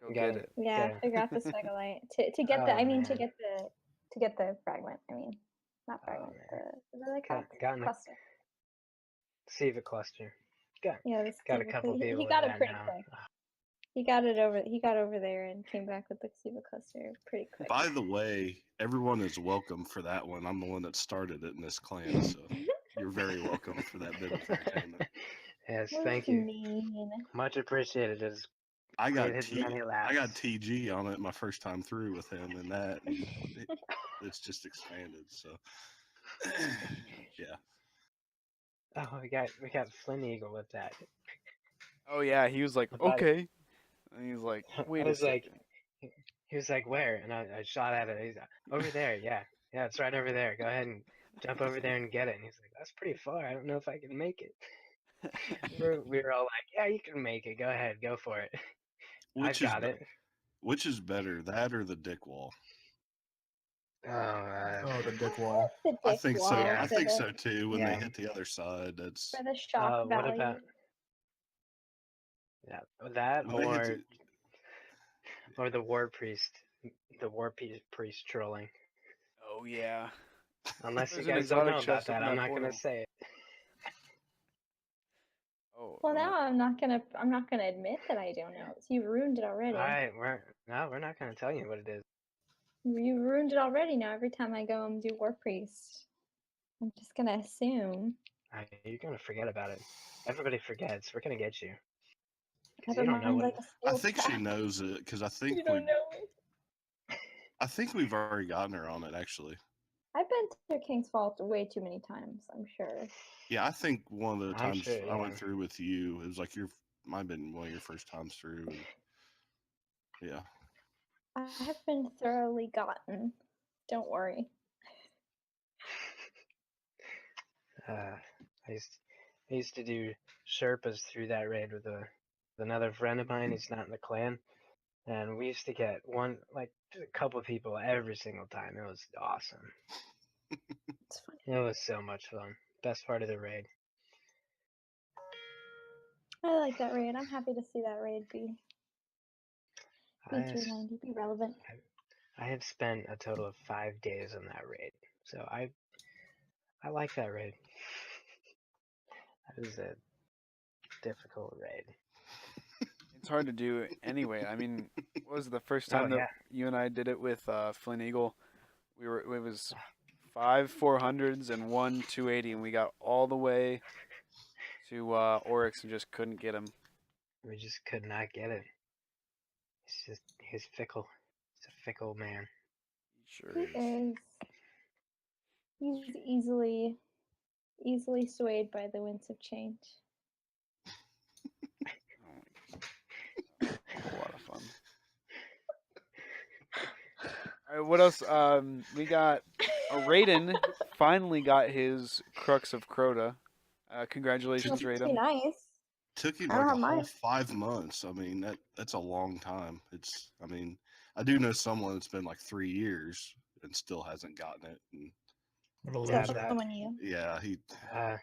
Speaker 2: Go
Speaker 4: Got
Speaker 2: get
Speaker 4: it.
Speaker 2: it.
Speaker 3: Yeah,
Speaker 4: Yeah.
Speaker 3: figure out the speculite to get the.
Speaker 4: Oh,
Speaker 3: I mean,
Speaker 4: man.
Speaker 3: to get the fragment. I mean, not fragment.
Speaker 4: man.
Speaker 3: What are they called?
Speaker 4: Got in the
Speaker 3: Cluster.
Speaker 4: Siva cluster. Got
Speaker 3: Yeah, the
Speaker 4: got a
Speaker 3: Siva
Speaker 4: couple
Speaker 3: he
Speaker 4: people with
Speaker 3: got it
Speaker 4: that
Speaker 3: pretty
Speaker 4: now.
Speaker 3: quick. He got it over. He got over there and came back with the Siva cluster pretty quick.
Speaker 5: By the way, everyone is welcome for that one. I'm the one that started it in this clan, so you're very welcome for that bit of entertainment.
Speaker 4: Yes,
Speaker 3: What
Speaker 4: thank
Speaker 3: do you
Speaker 4: you.
Speaker 3: mean?
Speaker 4: Much appreciated. It's
Speaker 5: I got
Speaker 4: created many laughs.
Speaker 5: I got TG on it my first time through with him, and that and it's just expanded. So yeah,
Speaker 4: Oh, we got Flynn Eagle with that.
Speaker 2: Oh yeah, he was like,
Speaker 4: I thought-
Speaker 2: okay. And he's like,
Speaker 4: I
Speaker 2: wait a
Speaker 4: was like,
Speaker 2: second.
Speaker 4: he was like, where? And I shot at it. He's like, over there. Yeah, it's right over there. Go ahead and jump over there and get it. And he's like, that's pretty far. I don't know if I can make it. we were all like, yeah, you can make it. Go ahead, go for it.
Speaker 5: which
Speaker 4: I've got it.
Speaker 5: Which is better, that or the dick wall?
Speaker 6: Oh, the dick wall.
Speaker 3: The
Speaker 5: I
Speaker 3: dick
Speaker 5: think so.
Speaker 3: wall
Speaker 4: Yeah.
Speaker 5: I
Speaker 3: for
Speaker 5: think
Speaker 3: the-
Speaker 5: so too. When they
Speaker 4: Yeah.
Speaker 5: hit the other side, that's
Speaker 3: For the shock
Speaker 4: What
Speaker 3: value.
Speaker 4: about that
Speaker 5: when they hit
Speaker 4: or the war priest trolling?
Speaker 2: Oh yeah.
Speaker 4: Unless you
Speaker 2: There's an
Speaker 4: guys don't
Speaker 2: exotic
Speaker 4: know about
Speaker 2: chest up
Speaker 4: that,
Speaker 2: in
Speaker 4: I'm
Speaker 2: that
Speaker 4: not gonna
Speaker 2: portal.
Speaker 4: say it.
Speaker 2: Oh.
Speaker 3: Well, now I'm not gonna admit that I don't know. So you've ruined it already.
Speaker 4: Alright, we're not gonna tell you what it is.
Speaker 3: You've ruined it already. Now every time I go and do War Priest, I'm just gonna assume.
Speaker 4: You're gonna forget about it. Everybody forgets. We're gonna get you. 'Cause
Speaker 3: Never
Speaker 4: you don't know
Speaker 3: mind,
Speaker 4: what
Speaker 3: like
Speaker 4: it
Speaker 3: a
Speaker 4: is.
Speaker 5: I
Speaker 3: steel
Speaker 5: think she
Speaker 3: trap.
Speaker 5: knows it because I think
Speaker 3: You don't know me.
Speaker 5: we've already gotten her on it actually.
Speaker 3: I've been to King's Fault way too many times, I'm sure.
Speaker 5: Yeah, I think one of the
Speaker 4: I'm
Speaker 5: times
Speaker 4: sure,
Speaker 5: I went
Speaker 4: yeah.
Speaker 5: through with you, it was like might have been one of your first times through. And yeah,
Speaker 3: I have been thoroughly gotten. Don't worry.
Speaker 4: I used to do Sherpas through that raid with another friend of mine. He's not in the clan, and we used to get a couple of people every single time. It was awesome.
Speaker 3: It's funny.
Speaker 4: It was so much fun. Best part of the raid.
Speaker 3: I like that raid. I'm happy to see that raid be
Speaker 4: I
Speaker 3: 290, be relevant.
Speaker 4: have spent a total of 5 days on that raid, so I like that raid. That is a difficult raid.
Speaker 2: It's hard to do anyway. I mean, what was it, the first
Speaker 4: Oh,
Speaker 2: time that
Speaker 4: yeah.
Speaker 2: you and I did it with Flynn Eagle? It was 5 400s and 1 280, and we got all the way to Oryx and just couldn't get him.
Speaker 4: We just could not get it. He's fickle. He's a fickle man.
Speaker 2: He sure
Speaker 3: He
Speaker 2: is.
Speaker 3: He's easily swayed by the winds of change.
Speaker 2: A lot of fun. All right, what else? We got Raiden finally got his Crux of Crota. Congratulations,
Speaker 3: Must be
Speaker 2: Raiden.
Speaker 3: nice.
Speaker 5: took him
Speaker 3: I don't
Speaker 5: like a
Speaker 3: have
Speaker 5: whole
Speaker 3: mine.
Speaker 5: 5 months. I mean that's a long time. I do know someone that's been like 3 years and still hasn't gotten it. And
Speaker 6: What a
Speaker 4: Yeah,
Speaker 6: loser.
Speaker 4: that-
Speaker 3: Someone you.
Speaker 5: yeah,
Speaker 4: Uh,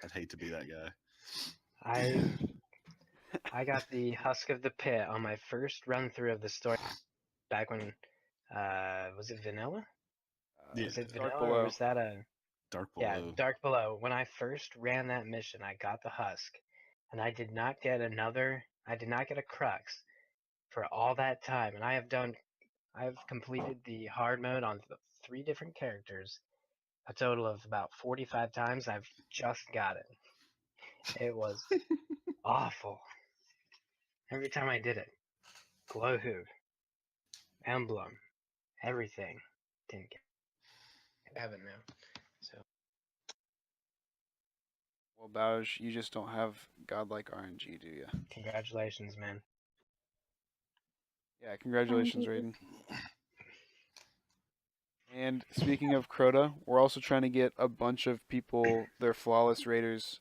Speaker 5: I'd hate to be that guy.
Speaker 4: I got the Husk of the Pit on my first run through of the story back when was it vanilla?
Speaker 5: Yeah,
Speaker 4: Was it
Speaker 2: Dark
Speaker 4: vanilla or
Speaker 2: Below.
Speaker 4: was that a
Speaker 5: Dark Below.
Speaker 4: Dark Below. When I first ran that mission, I got the Husk, and I did not get a Crux for all that time, and I've completed the hard mode on 3 different characters, a total of about 45 times. I've just got it. It was awful. Every time I did it, glow hood, emblem, everything. didn't have it now. So
Speaker 2: Well, Bowsh, you just don't have godlike RNG, do you?
Speaker 4: congratulations, man.
Speaker 2: Yeah, congratulations,
Speaker 3: RNG.
Speaker 2: Raiden. And speaking of Crota, we're also trying to get a bunch of people their flawless raiders,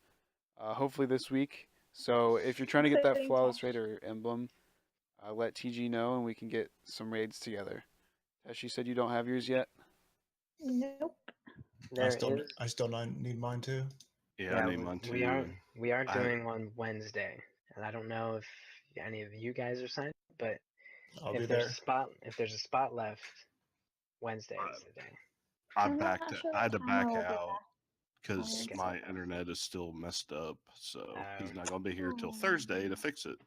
Speaker 2: hopefully this week. So if you're trying to get that
Speaker 3: Including
Speaker 2: flawless
Speaker 3: Tesh.
Speaker 2: raider emblem, let TG know and we can get some raids together. As she said, you don't have yours yet.
Speaker 3: Nope.
Speaker 4: There is.
Speaker 6: I still need mine too.
Speaker 5: Yeah, I need mine too.
Speaker 4: We are
Speaker 5: I-
Speaker 4: doing one Wednesday, and I don't know if any of you guys are signed, but
Speaker 6: I'll be
Speaker 4: if there's
Speaker 6: there.
Speaker 4: if there's a spot left, Wednesday is the day.
Speaker 3: I'm not sure
Speaker 5: I had to
Speaker 3: what time
Speaker 5: back
Speaker 3: I will be
Speaker 5: out
Speaker 3: back.
Speaker 5: because
Speaker 4: Okay.
Speaker 5: my internet is still messed up. So he's
Speaker 4: Oh.
Speaker 5: not gonna be here till
Speaker 3: Oh.
Speaker 5: Thursday to fix it.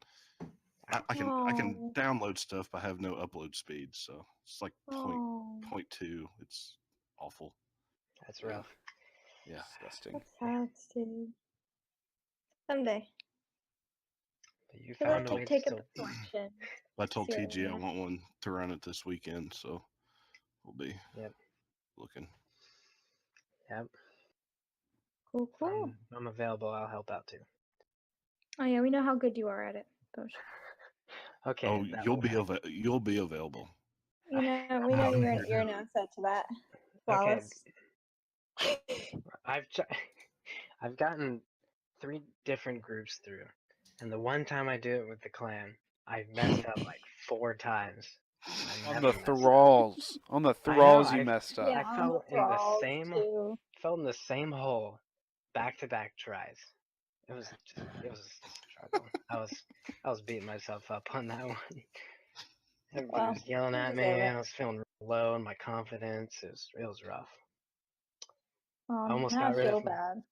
Speaker 5: I can
Speaker 3: Oh.
Speaker 5: download stuff, but I have no upload speed, so it's like
Speaker 3: Oh.
Speaker 5: 0.2. It's awful.
Speaker 4: That's rough.
Speaker 5: Yeah.
Speaker 2: Disgusting.
Speaker 3: That sucks, dude. Someday.
Speaker 4: But you
Speaker 3: Feel
Speaker 4: found
Speaker 3: like
Speaker 4: a way
Speaker 3: you
Speaker 4: to
Speaker 3: take up
Speaker 4: still.
Speaker 3: a collection.
Speaker 5: I told
Speaker 3: Serious.
Speaker 5: TG I want one to run it this weekend, so we'll be looking.
Speaker 4: Yep.
Speaker 3: Cool, cool.
Speaker 4: I'm available. I'll help out too.
Speaker 3: Oh yeah, we know how good you are at it, Bowsh.
Speaker 4: Okay.
Speaker 5: Oh,
Speaker 4: that
Speaker 5: you'll
Speaker 4: will
Speaker 5: be
Speaker 4: happen.
Speaker 5: you'll be available.
Speaker 3: We know you're an asset to that. Flawless.
Speaker 4: I've gotten 3 different groups through, and the one time I do it with the clan, I messed up like 4 times. I
Speaker 2: On
Speaker 4: never
Speaker 2: the
Speaker 4: messed up.
Speaker 2: thralls. On the thralls, you messed up.
Speaker 3: Yeah,
Speaker 4: I
Speaker 3: on
Speaker 4: fell
Speaker 3: the
Speaker 4: in the
Speaker 3: thralls,
Speaker 4: same
Speaker 3: too.
Speaker 4: hole back-to-back tries. It was a struggle. I was beating myself up on that one. Everybody
Speaker 3: Well,
Speaker 4: was yelling
Speaker 3: you
Speaker 4: at me.
Speaker 3: deserve it.
Speaker 4: I was feeling low in my confidence. It was rough.
Speaker 3: Now I feel bad.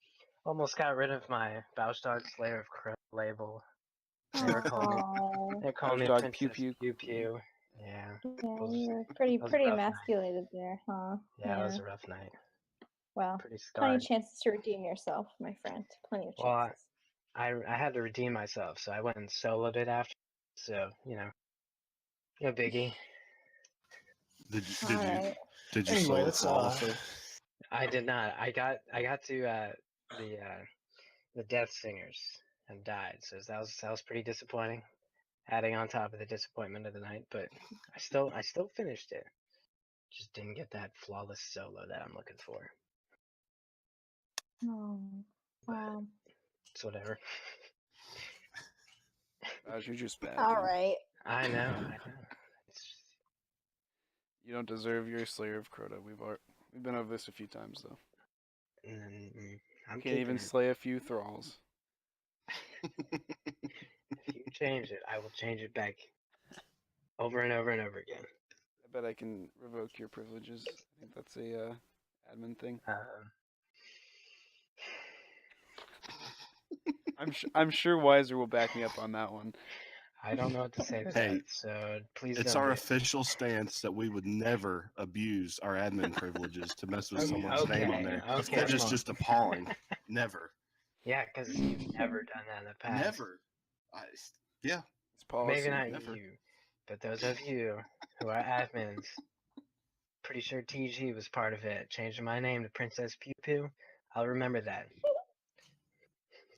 Speaker 4: Almost got rid of my Bowsh Dog Slayer of Crow label. They were calling
Speaker 3: Oh.
Speaker 4: me
Speaker 2: Dog
Speaker 4: Princess
Speaker 2: Pew
Speaker 4: Pew
Speaker 2: Pew.
Speaker 4: Pew. Yeah.
Speaker 3: Yeah,
Speaker 4: was-
Speaker 3: you were
Speaker 4: that was a
Speaker 3: pretty
Speaker 4: rough night.
Speaker 3: emasculated there, huh?
Speaker 4: Yeah, it was a rough night.
Speaker 3: Well,
Speaker 4: Pretty
Speaker 3: plenty
Speaker 4: scarred.
Speaker 3: of chances to redeem yourself, my friend. Plenty of
Speaker 4: Well,
Speaker 3: chances.
Speaker 4: I had to redeem myself, so I went and soloed it after. So no biggie.
Speaker 5: Did
Speaker 3: Alright.
Speaker 5: you
Speaker 6: Anyway,
Speaker 5: solo
Speaker 6: let's
Speaker 5: flawlessly?
Speaker 4: I did not. I got to the Death Singers and died, so that was pretty disappointing. Adding on top of the disappointment of the night, but I still finished it. Just didn't get that flawless solo that I'm looking for.
Speaker 3: Oh, wow.
Speaker 4: It's whatever.
Speaker 2: You're just bad.
Speaker 3: All
Speaker 2: dude.
Speaker 3: right.
Speaker 4: I know.
Speaker 2: You don't deserve your Slayer of Crota. We've been over this a few times though.
Speaker 4: I'm
Speaker 2: Can't even slay a few thralls.
Speaker 4: If you change it, I will change it back over and over and over again.
Speaker 2: I bet I can revoke your privileges. I think that's a admin thing. I'm sure Weiser will back me up on that one.
Speaker 4: I don't know what to say to
Speaker 5: Hey,
Speaker 4: that, so please
Speaker 5: It's
Speaker 4: don't
Speaker 5: our
Speaker 4: hate.
Speaker 5: official stance that we would never abuse our admin privileges to mess with
Speaker 4: Okay,
Speaker 5: someone's name on there.
Speaker 4: okay,
Speaker 5: That is
Speaker 4: fine.
Speaker 5: just appalling. Never.
Speaker 4: Yeah, because you've never done that in the past.
Speaker 5: Never. Yeah.
Speaker 2: It's policy.
Speaker 4: Maybe not
Speaker 5: never.
Speaker 4: you, but those of you who are admins, pretty sure TG was part of it. Changing my name to Princess Pew Pew. I'll remember that.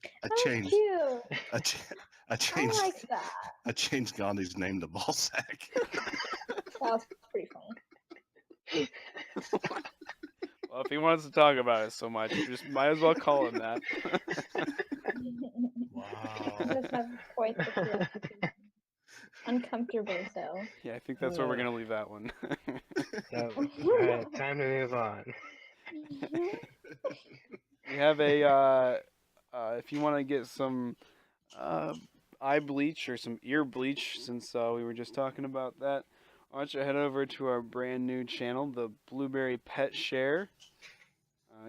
Speaker 5: I
Speaker 3: That's
Speaker 5: changed.
Speaker 3: cute.
Speaker 5: I changed.
Speaker 3: I like that.
Speaker 5: I changed Gandhi's name to Ballsack.
Speaker 3: That was pretty funny.
Speaker 2: Well, if he wants to talk about it so much, just might as well call him that.
Speaker 6: Wow.
Speaker 3: Does have quite the preoccupation. Uncomfortably so.
Speaker 2: Yeah, I think that's where we're gonna leave that one.
Speaker 4: So, alright, time to move on.
Speaker 2: We have a if you want to get some eye bleach or some ear bleach, since we were just talking about that, why don't you head over to our brand new channel, the Blueberry Pet Share.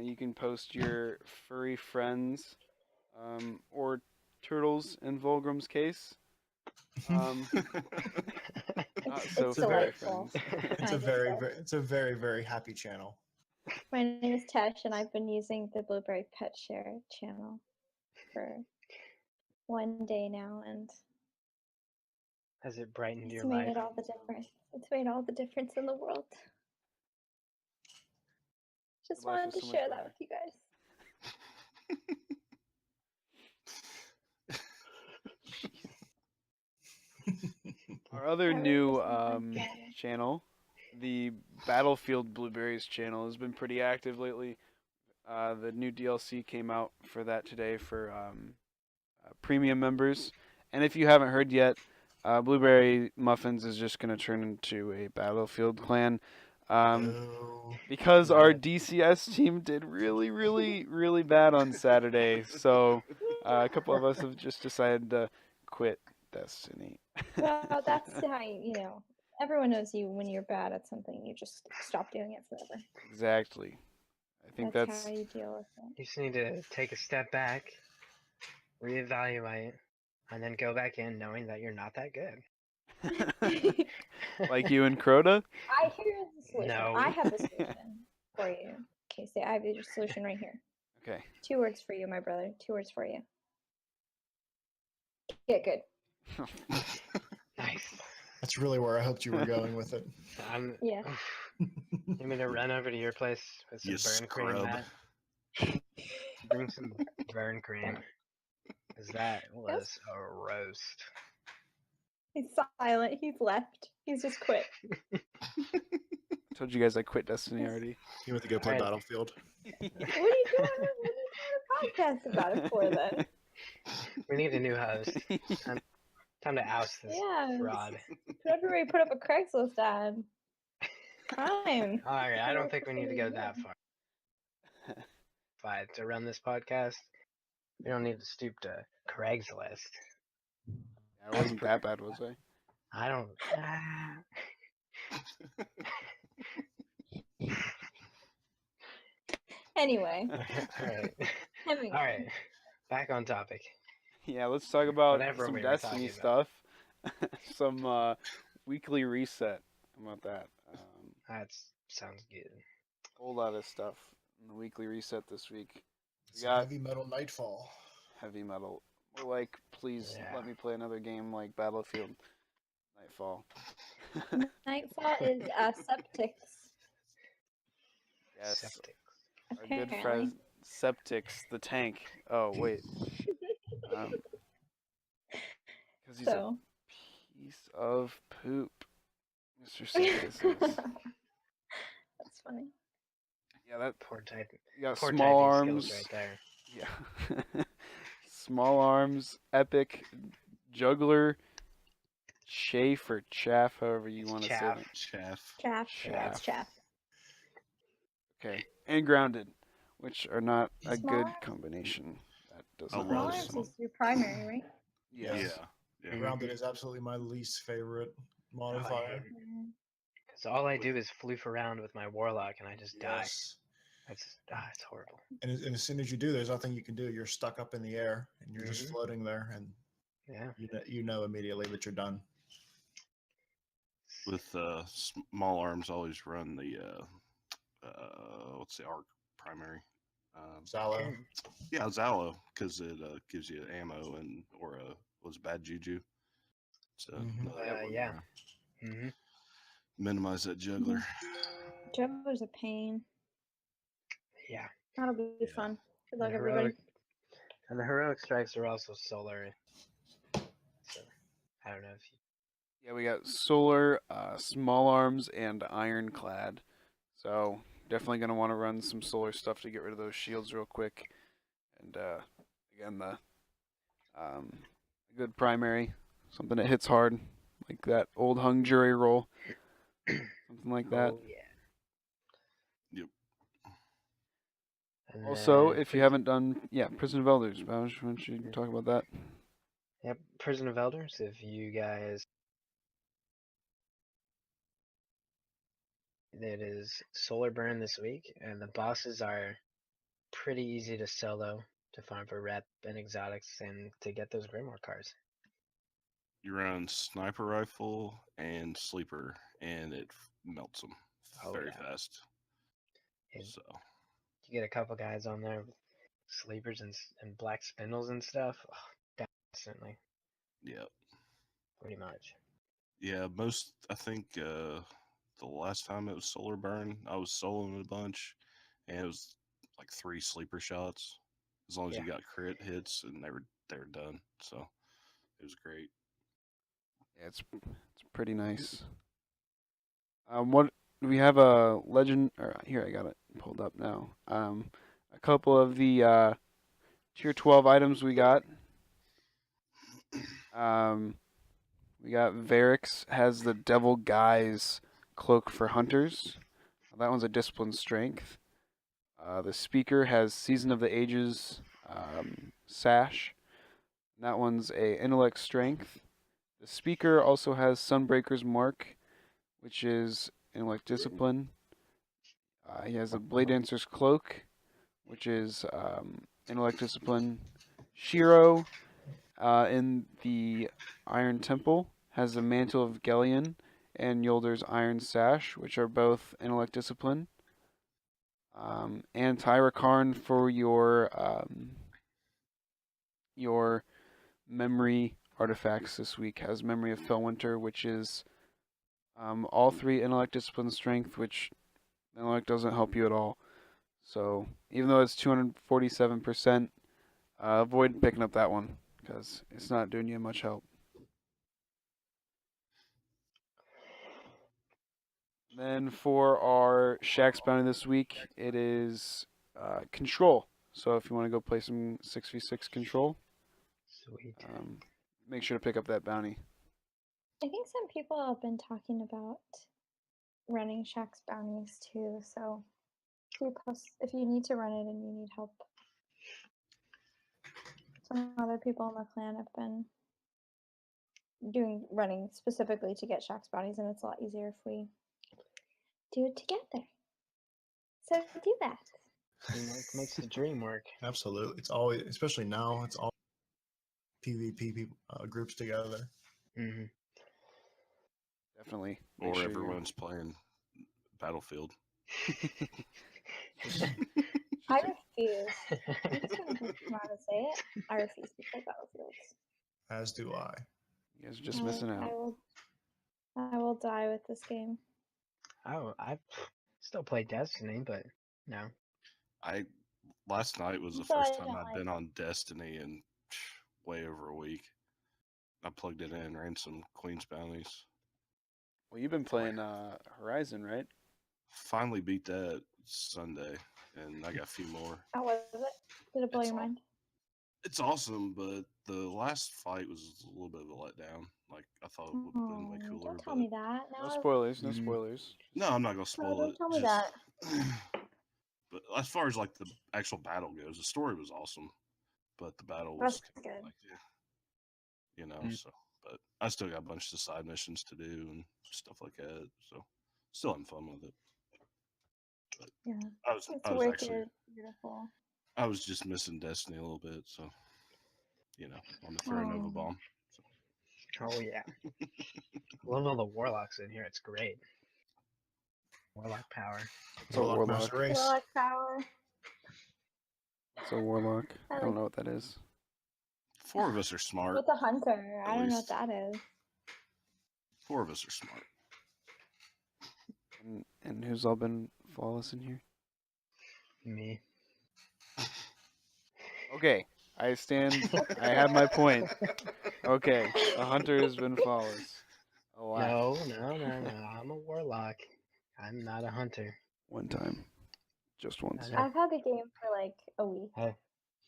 Speaker 2: You can post your furry friends or turtles in Volgram's case. Not so
Speaker 3: It's
Speaker 2: furry
Speaker 3: delightful.
Speaker 2: friends.
Speaker 6: It's a very, very happy channel.
Speaker 3: My name is Tesh, and I've been using the Blueberry Pet Share channel for 1 day now, and
Speaker 4: Has it brightened
Speaker 3: it's
Speaker 4: your
Speaker 3: made
Speaker 4: life?
Speaker 3: all the difference. It's made all the difference in the world. Just
Speaker 2: Life
Speaker 3: wanted
Speaker 2: is
Speaker 3: to
Speaker 2: so much
Speaker 3: share that
Speaker 2: better.
Speaker 3: with you guys.
Speaker 2: Our other
Speaker 3: I really
Speaker 2: new
Speaker 3: just want my
Speaker 2: channel, the Battlefield Blueberries channel, has been pretty active lately. The new DLC came out for that today for premium members. And if you haven't heard yet, Blueberry Muffins is just going to turn into a Battlefield clan.
Speaker 6: Oh,
Speaker 2: Because our
Speaker 4: Yeah.
Speaker 2: DCS team did really, really, really bad on Saturday. So a couple of us have just decided to quit Destiny.
Speaker 3: Well, that's how everyone knows you when you're bad at something. You just stop doing it forever.
Speaker 2: Exactly. I think
Speaker 3: That's how you deal with
Speaker 4: You just need to take a step back, reevaluate, and then go back in knowing that you're not that good.
Speaker 3: it.
Speaker 2: Like you and Crota?
Speaker 3: I hear the solution.
Speaker 4: No.
Speaker 3: I have the solution for you. Okay, say I have your solution right here.
Speaker 2: Okay.
Speaker 3: 2 words for you, my brother. 2 words for you. Get good.
Speaker 4: Nice.
Speaker 6: that's really where I hoped you were going with it.
Speaker 4: I'm.
Speaker 3: Yeah.
Speaker 4: You mean to run over to your place with some
Speaker 5: You
Speaker 4: burn cream,
Speaker 5: scrub.
Speaker 4: Matt? Bring some burn cream. Cause that was a roast.
Speaker 3: He's silent. He's left. He's just quit.
Speaker 2: Told you guys I quit Destiny already.
Speaker 6: You went to go play
Speaker 4: Alright.
Speaker 6: Battlefield.
Speaker 3: What are you doing? What are you doing a podcast about it for then?
Speaker 4: We need a new host. Time to oust this
Speaker 3: Yeah.
Speaker 4: fraud.
Speaker 3: Everybody put up a Craigslist ad. Time.
Speaker 4: Alright, I don't think we need to go that far. But to run this podcast, we don't need to stoop to Craigslist.
Speaker 2: I wasn't that bad, was I?
Speaker 4: I don't.
Speaker 3: Anyway.
Speaker 4: Alright.
Speaker 3: Moving on.
Speaker 4: Alright. Back on topic.
Speaker 2: Yeah, let's talk about
Speaker 4: Whatever
Speaker 2: some
Speaker 4: we were
Speaker 2: Destiny
Speaker 4: talking about.
Speaker 2: stuff. Some weekly reset. How about that?
Speaker 4: That sounds good.
Speaker 2: Whole lot of stuff in the weekly reset this week.
Speaker 6: It's
Speaker 2: got-
Speaker 6: Heavy Metal Nightfall.
Speaker 2: Heavy metal. We're like, please
Speaker 4: Yeah.
Speaker 2: let me play another game like Battlefield Nightfall.
Speaker 3: Nightfall is Septics.
Speaker 2: Yes,
Speaker 4: Septic.
Speaker 2: our good
Speaker 3: Apparently.
Speaker 2: friend Septix the tank. Oh wait, because he's
Speaker 3: So.
Speaker 2: a piece of poop, Mr. Septix is.
Speaker 3: That's funny.
Speaker 2: Yeah, that
Speaker 4: Poor type.
Speaker 2: you got
Speaker 4: Poor
Speaker 2: small
Speaker 4: typing
Speaker 2: arms.
Speaker 4: skills right there.
Speaker 2: Yeah, small arms, epic, juggler, chafe or chaff, however you
Speaker 4: It's
Speaker 2: want to say
Speaker 4: chaff.
Speaker 2: it.
Speaker 5: Chaff.
Speaker 3: Chaff. Yeah, it's
Speaker 2: Chaff.
Speaker 3: chaff.
Speaker 2: Okay, and grounded, which are not a
Speaker 3: Small
Speaker 2: good
Speaker 3: arms?
Speaker 2: combination. That doesn't
Speaker 5: I
Speaker 3: Small
Speaker 5: love
Speaker 2: really
Speaker 3: arms
Speaker 5: small-
Speaker 3: is your primary, right?
Speaker 2: Yes.
Speaker 5: Yeah.
Speaker 6: Grounded is absolutely my least favorite
Speaker 4: Oh,
Speaker 6: modifier.
Speaker 4: Because all I do is floof around with my warlock and I just die.
Speaker 6: Yes.
Speaker 4: It's horrible.
Speaker 6: And as soon as you do, there's nothing you can do. You're stuck up in the air and you're just
Speaker 4: Mhm.
Speaker 6: floating there, and
Speaker 4: Yeah.
Speaker 6: you know immediately that you're done.
Speaker 5: With small arms, always run the what's the arc primary?
Speaker 6: Zalo.
Speaker 5: Yeah, Zalo, because it gives you ammo and or was bad juju. So
Speaker 6: Mhm.
Speaker 4: Yeah. Mm-hmm.
Speaker 5: minimize that juggler.
Speaker 3: Juggler's a pain.
Speaker 4: Yeah.
Speaker 3: That'll be
Speaker 5: Yeah.
Speaker 3: fun. Good
Speaker 4: And
Speaker 3: luck,
Speaker 4: the
Speaker 3: everybody.
Speaker 4: heroic strikes are also solar. So I don't know if you.
Speaker 2: Yeah, we got solar, small arms, and ironclad. So definitely gonna want to run some solar stuff to get rid of those shields real quick. And again, the good primary, something that hits hard, like that old hung jury roll, something like that.
Speaker 4: Oh yeah.
Speaker 5: Yep.
Speaker 4: And
Speaker 2: Also,
Speaker 4: then
Speaker 2: if you haven't done, Prison of Elders, Bowsh, why don't you talk about that?
Speaker 4: Yep, Prison of Elders. If you guys, it is solar burn this week, and the bosses are pretty easy to solo to farm for rep and exotics and to get those Grimoire cards.
Speaker 5: You run sniper rifle and sleeper, and it melts them
Speaker 4: Oh,
Speaker 5: very
Speaker 4: yeah.
Speaker 5: fast.
Speaker 4: And
Speaker 5: So
Speaker 4: you get a couple guys on there with sleepers and black spindles and stuff. Oh, definitely,
Speaker 5: yeah,
Speaker 4: pretty much.
Speaker 5: yeah. I think the last time it was solar burn, I was soloing a bunch, and it was like 3 sleeper shots. As long as you got crit hits, and they were done. So it was great.
Speaker 2: Yeah, it's pretty nice. What we have a legend? Or here, I got it pulled up now. A couple of the tier 12 items we got. We got Varix has the Devil Guise cloak for hunters. That one's a discipline strength. The speaker has Season of the Ages sash. That one's a intellect strength. The speaker also has Sunbreaker's mark, which is intellect discipline. He has a Blade Dancer's cloak, which is intellect discipline. Shiro in the Iron Temple has the Mantle of Gellion and Yolder's Iron Sash, which are both intellect discipline. And Tyra Karn for your memory artifacts this week has Memory of Fellwinter, which is all 3 intellect discipline strength, which intellect doesn't help you at all. So even though it's 247%, avoid picking up that one because it's not doing you much help. Then for our Shaxx bounty this week, it is Control. So if you want to go play some 6v6 Control,
Speaker 4: Sweet.
Speaker 2: make sure to pick up that bounty.
Speaker 3: I think some people have been talking about running Shaxx bounties too, so if you need to run it and you need help. Some other people in the clan have been running specifically to get Shaxx bounties, and it's a lot easier if we do it together. So do that.
Speaker 4: Teamwork makes the dream work.
Speaker 6: Absolutely. It's always, especially now, it's all PvP people, groups together.
Speaker 4: Mm-hmm.
Speaker 2: Definitely.
Speaker 5: Or everyone's playing Battlefield.
Speaker 3: I refuse. I'm just gonna come out and say it. I refuse to play Battlefields.
Speaker 6: As do I.
Speaker 2: You guys are just missing out.
Speaker 3: I will die with this game.
Speaker 4: Oh, I still play Destiny, but no.
Speaker 5: Last night was the first time I'd been on Destiny in way over a week. I plugged it in, ran some Queen's bounties.
Speaker 2: Well, you've been playing Horizon, right?
Speaker 5: Finally beat that Sunday, and I got a few more.
Speaker 3: How was it? Did it blow your mind?
Speaker 5: It's awesome, but the last fight was a little bit of a letdown. Like, I thought it would have been way cooler.
Speaker 3: Don't tell me that.
Speaker 2: No spoilers, no spoilers.
Speaker 5: No, I'm not going to spoil it.
Speaker 3: Don't tell me that.
Speaker 5: But as far as, like, the actual battle goes, the story was awesome. But the battle was
Speaker 3: good.
Speaker 5: Like, you know, so. But I still got a bunch of side missions to do and stuff like that. So, still having fun with it. But
Speaker 3: yeah.
Speaker 5: I was actually
Speaker 3: beautiful.
Speaker 5: I was just missing Destiny a little bit, so you know, on the throw Nova bomb. So.
Speaker 4: Oh yeah. Love all the warlocks in here. It's great. Warlock power.
Speaker 2: It's a warlock.
Speaker 3: Warlock power.
Speaker 2: It's a warlock. I don't know what that is.
Speaker 5: 4 of us are smart.
Speaker 3: With a hunter. I don't know what that is.
Speaker 5: 4 of us are smart.
Speaker 2: And who's all been flawless in here?
Speaker 4: Me.
Speaker 2: Okay, I have my point. Okay, the hunter has been flawless.
Speaker 4: No. I'm a warlock. I'm not a hunter.
Speaker 2: One time. Just once.
Speaker 3: I've had the game for like a week.
Speaker 4: Hey.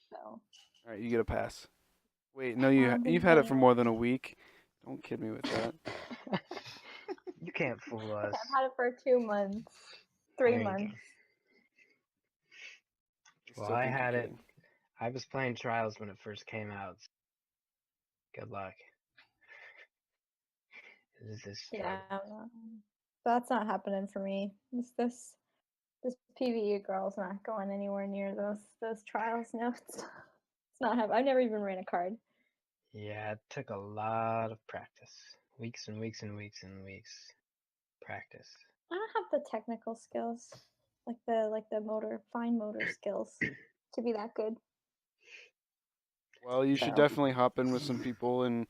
Speaker 3: So.
Speaker 2: Alright, you get a pass. Wait, no, you've had it for more than a week. Don't kid me with that.
Speaker 4: You can't fool us.
Speaker 3: I've had it for 2 months. 3 months.
Speaker 4: Well, I had it. I was playing Trials when it first came out. Good luck.
Speaker 3: Yeah, that's not happening for me. This PvE girl's not going anywhere near those trials. No, it's not happening. I've never even ran a card.
Speaker 4: Yeah, it took a lot of practice. Weeks and weeks and weeks and weeks. Practice.
Speaker 3: I don't have the technical skills, like the fine motor skills, to be that good.
Speaker 2: Well, you should definitely hop in with some people and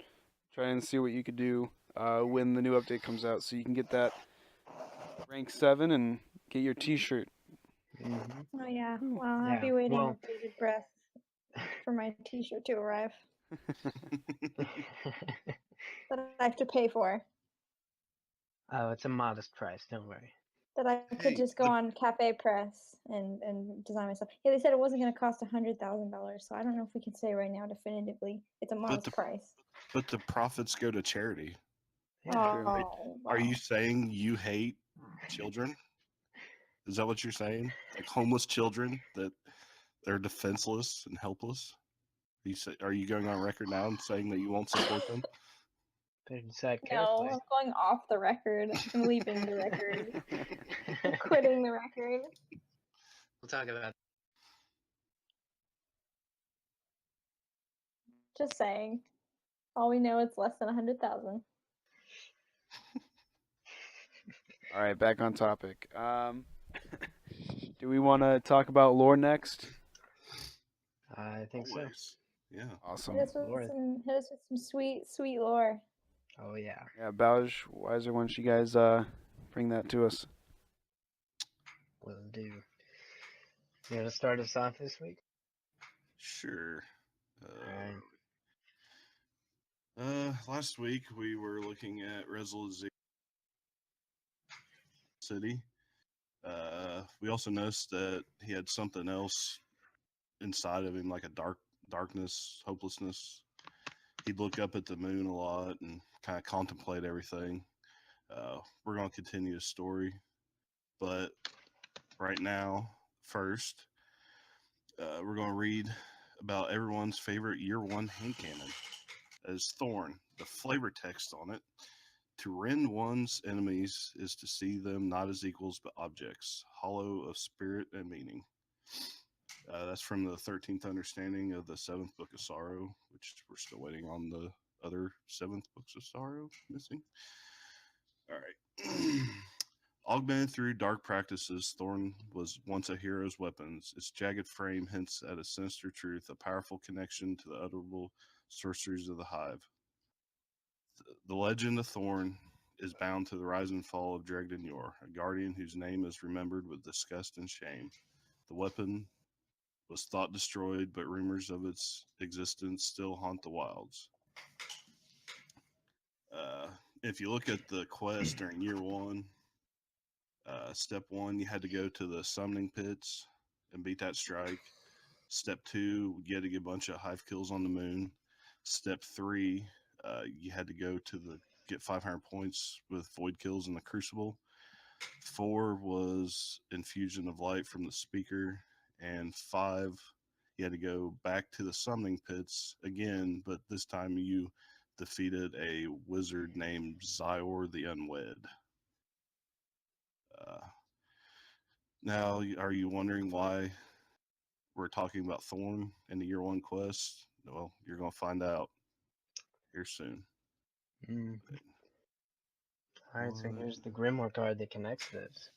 Speaker 2: try and see what you could do when the new update comes out, so you can get that rank 7 and get your T-shirt.
Speaker 4: Mm-hmm.
Speaker 3: Oh yeah. Well, I'll
Speaker 4: Yeah.
Speaker 3: be waiting
Speaker 4: Well,
Speaker 3: with bated breath for my T-shirt to arrive that I have to pay for.
Speaker 4: oh, it's a modest price. Don't worry.
Speaker 3: That I could
Speaker 5: Hey,
Speaker 3: just go on Cafe Press and design myself. Yeah, they said it wasn't going to cost $100,000, so I don't know if we can say right now definitively it's a modest price.
Speaker 5: but the profits go to charity.
Speaker 4: Yeah.
Speaker 2: True.
Speaker 3: Oh,
Speaker 5: Are you
Speaker 3: wow.
Speaker 5: saying you hate children? Is that what you're saying? Like homeless children that they're defenseless and helpless? Are you going on record now and saying that you won't support them?
Speaker 4: Better decide
Speaker 3: No,
Speaker 4: carefully.
Speaker 3: I'm going off the record. I'm leaving the record. I'm quitting the record.
Speaker 4: We'll talk about.
Speaker 3: Just saying. All we know, it's less than 100,000.
Speaker 2: All right, back on topic. Do we want to talk about lore next?
Speaker 4: I think so.
Speaker 5: Always. Yeah.
Speaker 2: Awesome.
Speaker 3: Hit us with some sweet, sweet lore.
Speaker 4: Oh yeah.
Speaker 2: Yeah, Bowsh, Weiser, why don't you guys bring that to us?
Speaker 4: Will do. You want to start us off this week?
Speaker 5: Sure.
Speaker 4: Alright.
Speaker 5: Last week we were looking at Resolution City. We also noticed that he had something else inside of him, like a darkness, hopelessness. He'd look up at the moon a lot and kind of contemplate everything. We're going to continue the story, but right now, first, we're going to read about everyone's favorite year one hand cannon. As Thorn, the flavor text on it. To rend one's enemies is to see them not as equals but objects, hollow of spirit and meaning. That's from the 13th understanding of the 7th Book of Sorrow, which we're still waiting on the other 7th Books of Sorrow missing. All right. Augmented through dark practices, Thorn was once a hero's weapons. Its jagged frame hints at a sinister truth, a powerful connection to the utterable sorceries of the Hive. The legend of Thorn is bound to the rise and fall of Dregden Yor, a guardian whose name is remembered with disgust and shame. The weapon was thought destroyed, but rumors of its existence still haunt the wilds. If you look at the quest during year one, step one, you had to go to the summoning pits and beat that strike. Step two, you had to get a bunch of hive kills on the moon. Step three, you had to go to get 500 points with void kills in the crucible. 4 was infusion of light from the speaker, and 5, you had to go back to the summoning pits again, but this time you defeated a wizard named Zyor the Unwed. Now, are you wondering why we're talking about Thorn in the year one quest? Well, you're going to find out here soon.
Speaker 4: Alright, so here's the Grimoire card that connects this.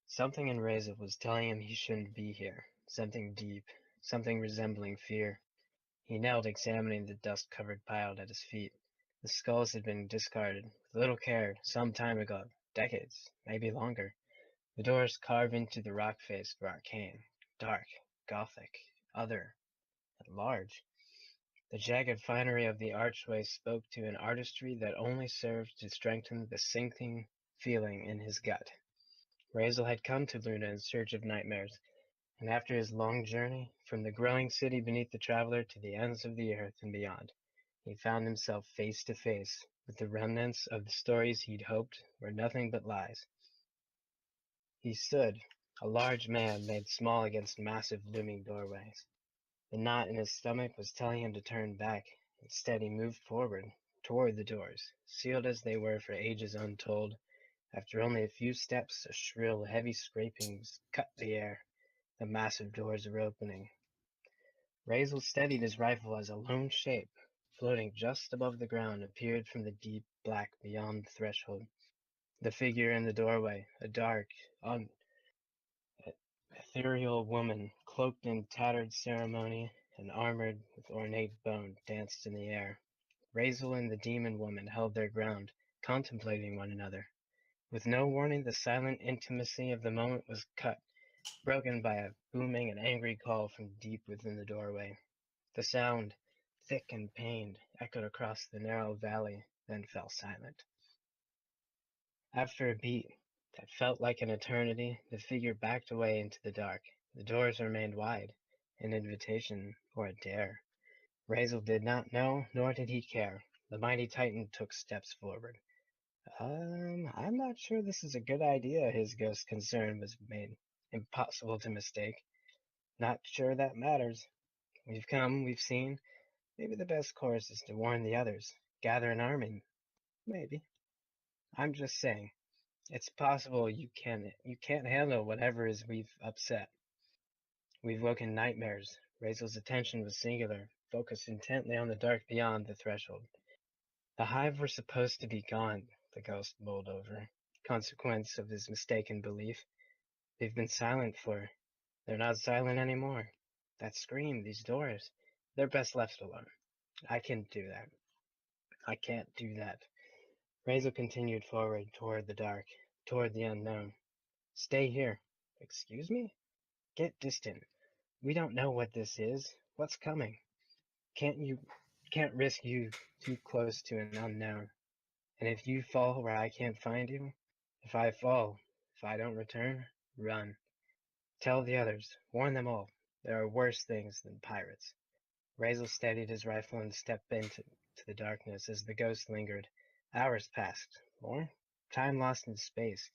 Speaker 4: Something in Reza was telling him he shouldn't be here. Something deep, something resembling fear. He knelt, examining the dust-covered pile at his feet. The skulls had been discarded, with little care, some time ago, decades, maybe longer. The doors carved into the rock face were arcane, dark, gothic, other, at large. The jagged finery of the archway spoke to an artistry that only served to strengthen the sinking feeling in his gut. Razel had come to Luna in search of nightmares, and after his long journey, from the growing city beneath the traveler to the ends of the earth and beyond, he found himself face to face with the remnants of the stories he'd hoped were nothing but lies. He stood, a large man made small against massive looming doorways. The knot in his stomach was telling him to turn back. Instead, he moved forward, toward the doors, sealed as they were for ages untold. After only a few steps, a shrill, heavy scrapings cut the air. The massive doors were opening. Razel steadied his rifle as a lone shape, floating just above the ground, appeared from the deep black beyond the threshold. The figure in the doorway, a dark, ethereal woman, cloaked in tattered ceremony and armored with ornate bone, danced in the air. Razel and the demon woman held their ground, contemplating one another. With no warning, the silent intimacy of the moment was cut. broken by a booming and angry call from deep within the doorway. The sound, thick and pained, echoed across the narrow valley, then fell silent. After a beat that felt like an eternity, the figure backed away into the dark. The doors remained wide, an invitation or a dare. Razel did not know, nor did he care. The mighty Titan took steps forward. I'm not sure this is a good idea, his ghost concern was made impossible to mistake. Not sure that matters. We've come, we've seen. Maybe the best course is to warn the others. Gather an army. Maybe. I'm just saying. It's possible you can't handle whatever is we've upset. We've woken nightmares. Razel's attention was singular, focused intently on the dark beyond the threshold. The hive were supposed to be gone, the ghost mulled over, consequence of his mistaken belief. They've been silent for. They're not silent anymore. That scream, these doors, they're best left alone. I can't do that. I can't do that. Razel continued forward toward the dark, toward the unknown. Stay here. Excuse me? Get distant. We don't know what this is. What's coming? Can't risk you too close to an unknown. And if you fall where I can't find you, if I fall, if I don't return, run. Tell the others, warn them all. There are worse things than pirates. Razel steadied his rifle and stepped into the darkness as the ghost lingered. Hours passed, or time lost in space,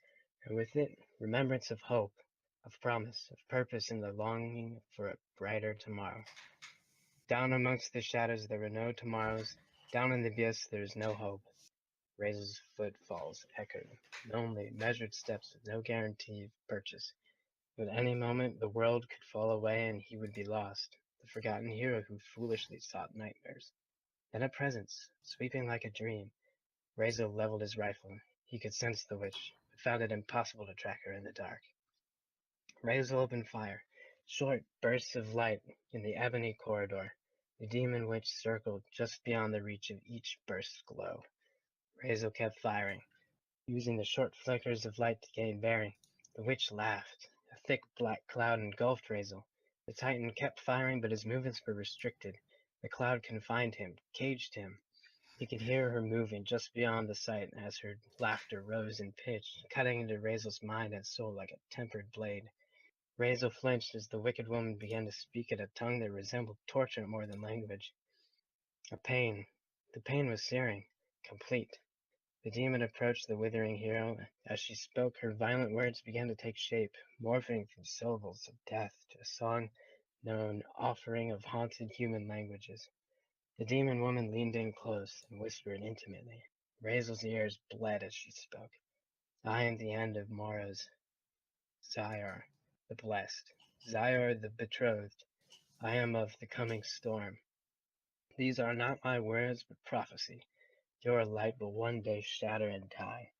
Speaker 4: and with it, remembrance of hope, of promise, of purpose, and the longing for a brighter tomorrow. Down amongst the shadows there were no tomorrows. Down in the abyss there is no hope. Razel's footfalls echoed, lonely, measured steps with no guarantee of purchase. At any moment the world could fall away and he would be lost, the forgotten hero who foolishly sought nightmares. Then a presence, sweeping like a dream. Razel leveled his rifle. He could sense the witch, but found it impossible to track her in the dark. Razel opened fire. Short bursts of light in the ebony corridor. The demon witch circled just beyond the reach of each burst's glow. Razel kept firing, using the short flickers of light to gain bearing. The witch laughed. A thick black cloud engulfed Razel. The Titan kept firing, but his movements were restricted. The cloud confined him, caged him. He could hear her moving just beyond the sight as her laughter rose in pitch, cutting into Razel's mind and soul like a tempered blade. Razel flinched as the wicked woman began to speak in a tongue that resembled torture more than language. The pain was searing, complete. The demon approached the withering hero. As she spoke, her violent words began to take shape, morphing from syllables of death to a song known offering of haunted human languages. The demon woman leaned in close and whispered intimately. Razel's ears bled as she spoke. I am the end of Morrow's. Zyar, the blessed. Zyar, the betrothed. I am of the coming storm. These are not my words, but prophecy. Your light will one day shatter and die.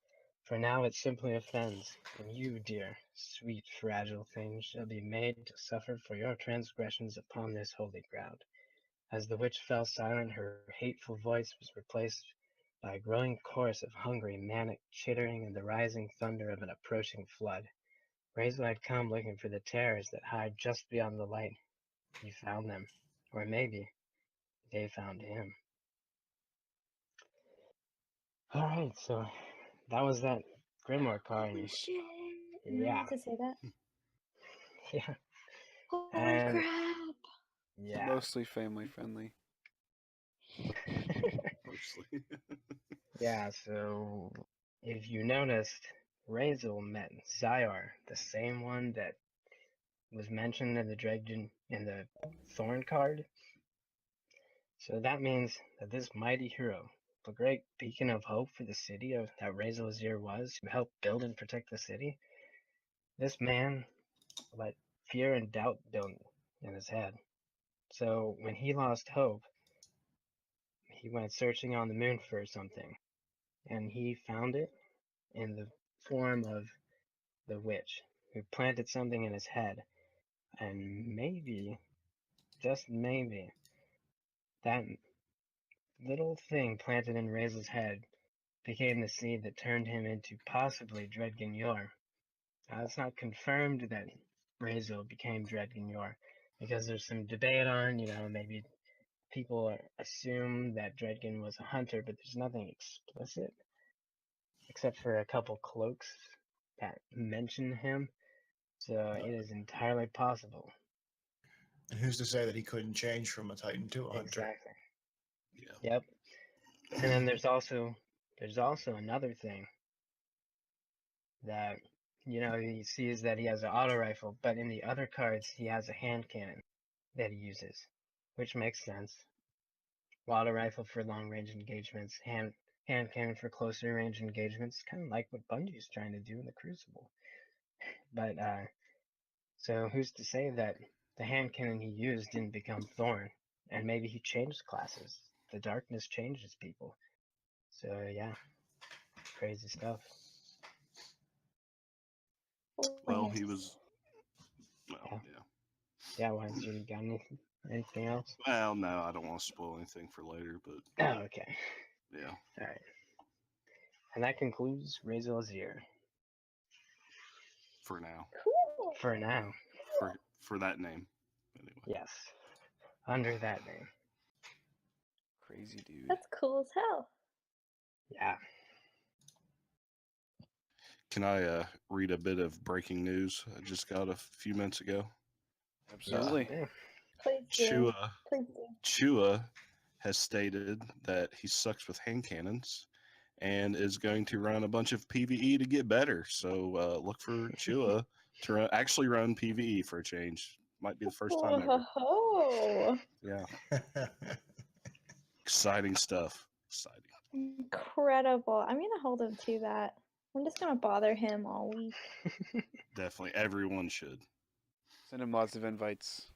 Speaker 4: For now it simply offends, and you, dear, sweet, fragile thing, shall be made to suffer for your transgressions upon this holy ground. As the witch fell silent, her hateful voice was replaced by a growing chorus of hungry, manic chittering and the rising thunder of an approaching flood. Razel had come looking for the terrors that hide just beyond the light. He found them, or maybe they found him. Alright, so that was that Grimoire card.
Speaker 3: Holy shit!
Speaker 4: Yeah.
Speaker 3: To say that.
Speaker 4: Yeah.
Speaker 3: Holy
Speaker 4: And
Speaker 3: crap!
Speaker 4: yeah.
Speaker 2: Mostly family friendly.
Speaker 5: Mostly.
Speaker 4: Yeah, so if you noticed, Razel met Zyar, the same one that was mentioned in the Dragon in the Thorn card. So that means that this mighty hero, the great beacon of hope for the city that Razel Azir was, who helped build and protect the city, this man let fear and doubt build in his head. So when he lost hope, he went searching on the moon for something, and he found it in the form of the witch, who planted something in his head, and maybe, just maybe, that little thing planted in Razel's head became the seed that turned him into possibly Dredgen Yor. Now, it's not confirmed that Razor became Dreadgnor, because there's some debate on, maybe people assume that Dreadgen was a hunter, but there's nothing explicit except for a couple cloaks that mention him. So it is entirely possible.
Speaker 6: And who's to say that he couldn't change from a Titan to a hunter?
Speaker 4: Exactly.
Speaker 5: Yeah.
Speaker 4: Yep. And then there's also another thing that he sees that he has an auto rifle, but in the other cards he has a hand cannon that he uses, which makes sense. Auto rifle for long range engagements, hand cannon for closer range engagements, kind of like what Bungie's trying to do in the Crucible. But so who's to say that the hand cannon he used didn't become Thorn, and maybe he changed classes? The darkness changes people. So yeah, crazy stuff.
Speaker 5: Well, he was. Well,
Speaker 4: Yeah.
Speaker 5: yeah.
Speaker 4: Yeah, Weiser, you got anything else?
Speaker 5: Well, no, I don't want to spoil anything for later, but
Speaker 4: Oh, okay.
Speaker 5: yeah.
Speaker 4: All right. And that concludes Razor Azir
Speaker 5: For now.
Speaker 3: Cool.
Speaker 4: for now.
Speaker 5: For that name, anyway.
Speaker 4: Yes, under that name.
Speaker 2: Crazy dude.
Speaker 3: That's cool as hell.
Speaker 4: Yeah.
Speaker 5: Can I read a bit of breaking news I just got a few minutes ago?
Speaker 2: Absolutely.
Speaker 4: Yeah.
Speaker 3: Please do.
Speaker 5: Chua
Speaker 3: Please do.
Speaker 5: Chua has stated that he sucks with hand cannons and is going to run a bunch of PvE to get better. So look for Chua to actually run PvE for a change. Might be the first time ever.
Speaker 3: Whoa.
Speaker 5: Yeah. Exciting stuff. Exciting.
Speaker 3: Incredible. I'm gonna hold him to that. I'm just gonna bother him all week.
Speaker 5: Definitely. Everyone should.
Speaker 2: Send him lots of invites.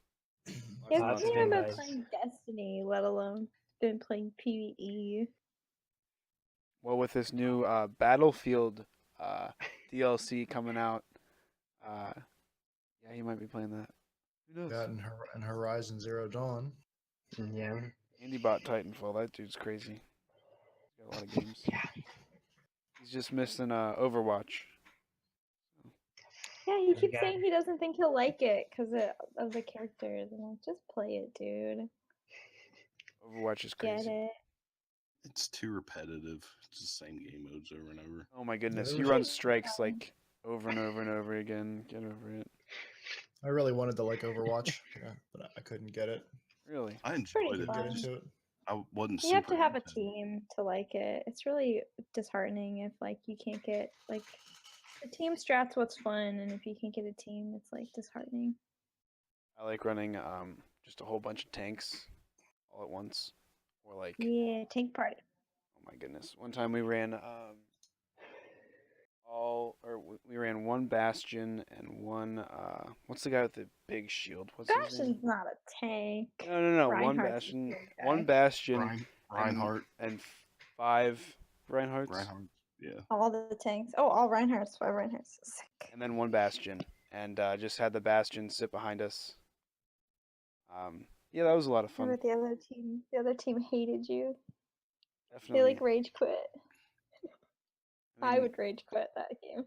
Speaker 3: He
Speaker 2: Lots
Speaker 3: hasn't
Speaker 2: of
Speaker 3: even been
Speaker 2: invites.
Speaker 3: playing Destiny, let alone been playing PvE.
Speaker 2: Well, with this new Battlefield DLC coming out, yeah, he might be playing that. Who knows?
Speaker 6: That and Horizon Zero Dawn.
Speaker 4: Yeah.
Speaker 2: Andy bought Titanfall. That dude's crazy. He's got a lot of games.
Speaker 4: Yeah.
Speaker 2: He's just missing Overwatch.
Speaker 3: Yeah, he
Speaker 4: There you
Speaker 3: keeps
Speaker 4: go.
Speaker 3: saying he doesn't think he'll like it because of the characters. And I'm like, just play it, dude.
Speaker 2: Overwatch is
Speaker 3: Get
Speaker 2: crazy.
Speaker 3: it.
Speaker 5: It's too repetitive. It's the same game modes over and over.
Speaker 2: Oh my goodness,
Speaker 6: there
Speaker 2: he
Speaker 6: was-
Speaker 2: runs strikes like over and over and over again. Get over it.
Speaker 6: I really wanted to like Overwatch, but I couldn't get it.
Speaker 2: Really?
Speaker 5: I
Speaker 3: Pretty
Speaker 5: enjoyed it.
Speaker 6: Couldn't get
Speaker 3: fun.
Speaker 6: into it.
Speaker 5: I wasn't
Speaker 3: You have
Speaker 5: super
Speaker 3: to have a
Speaker 5: into it.
Speaker 3: team to like it. It's really disheartening if like you can't get like the team strat's what's fun, and if you can't get a team, it's like disheartening.
Speaker 2: I like running just a whole bunch of tanks all at once, or like
Speaker 3: Yeah, tank party.
Speaker 2: oh my goodness. One time we ran we ran one Bastion and one what's the guy with the big shield? What's his name?
Speaker 3: Bastion's not a tank.
Speaker 2: No. One
Speaker 3: Reinhardt's the
Speaker 2: Bastion,
Speaker 3: shield guy.
Speaker 2: one Bastion,
Speaker 5: Reinhardt.
Speaker 2: and 5 Reinhardts,
Speaker 5: Reinhardt. Yeah.
Speaker 3: All the tanks. Oh, all Reinhardt's, 5 Reinhardt's. Sick.
Speaker 2: and then one Bastion, and just had the Bastion sit behind us. Yeah, that was a lot of fun.
Speaker 3: Remember the other team hated you.
Speaker 2: Definitely.
Speaker 3: They like rage quit. I
Speaker 2: mean,
Speaker 3: would rage quit that game.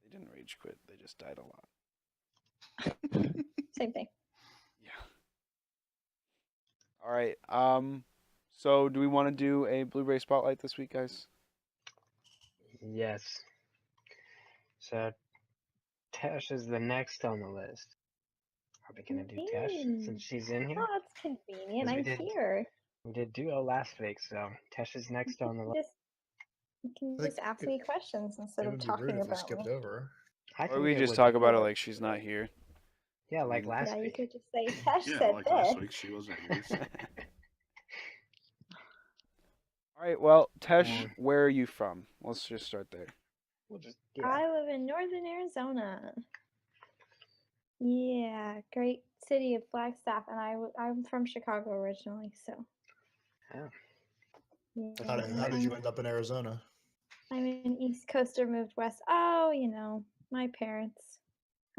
Speaker 2: they didn't rage quit. They just died a lot.
Speaker 3: Same thing.
Speaker 2: Yeah. All right. So do we want to do a Blu-ray spotlight this week, guys?
Speaker 4: Yes. So Tesh is the next on the list. Are we gonna do Tesh since she's in here?
Speaker 3: Oh, that's convenient.
Speaker 4: 'Cause we
Speaker 3: I'm
Speaker 4: did-
Speaker 3: here.
Speaker 4: We did duo last week, so Tesh is next on the list.
Speaker 3: You can
Speaker 6: Like,
Speaker 3: just ask me questions instead
Speaker 6: It
Speaker 3: of
Speaker 6: would be rude
Speaker 3: talking
Speaker 6: if we
Speaker 3: about
Speaker 6: skipped
Speaker 3: me.
Speaker 6: over.
Speaker 4: I
Speaker 2: Or
Speaker 4: think
Speaker 2: we
Speaker 4: it
Speaker 2: just
Speaker 4: would
Speaker 2: talk
Speaker 4: be
Speaker 2: about it
Speaker 4: more-
Speaker 2: like she's not here.
Speaker 4: Yeah, like
Speaker 2: Mm.
Speaker 4: last
Speaker 3: Yeah, you
Speaker 4: week.
Speaker 3: could just say Tesh
Speaker 5: Yeah,
Speaker 3: said
Speaker 5: like
Speaker 3: this.
Speaker 5: last week she wasn't here. So.
Speaker 2: All right. Well, Tesh,
Speaker 4: Yeah.
Speaker 2: where are you from? Let's just start there.
Speaker 4: We'll just yeah.
Speaker 3: I live in northern Arizona. Yeah, great city of Flagstaff, and I'm from Chicago originally, so.
Speaker 4: Oh.
Speaker 3: Yeah,
Speaker 6: How did you end up in Arizona?
Speaker 3: I'm an East Coaster, moved west. Oh, my parents,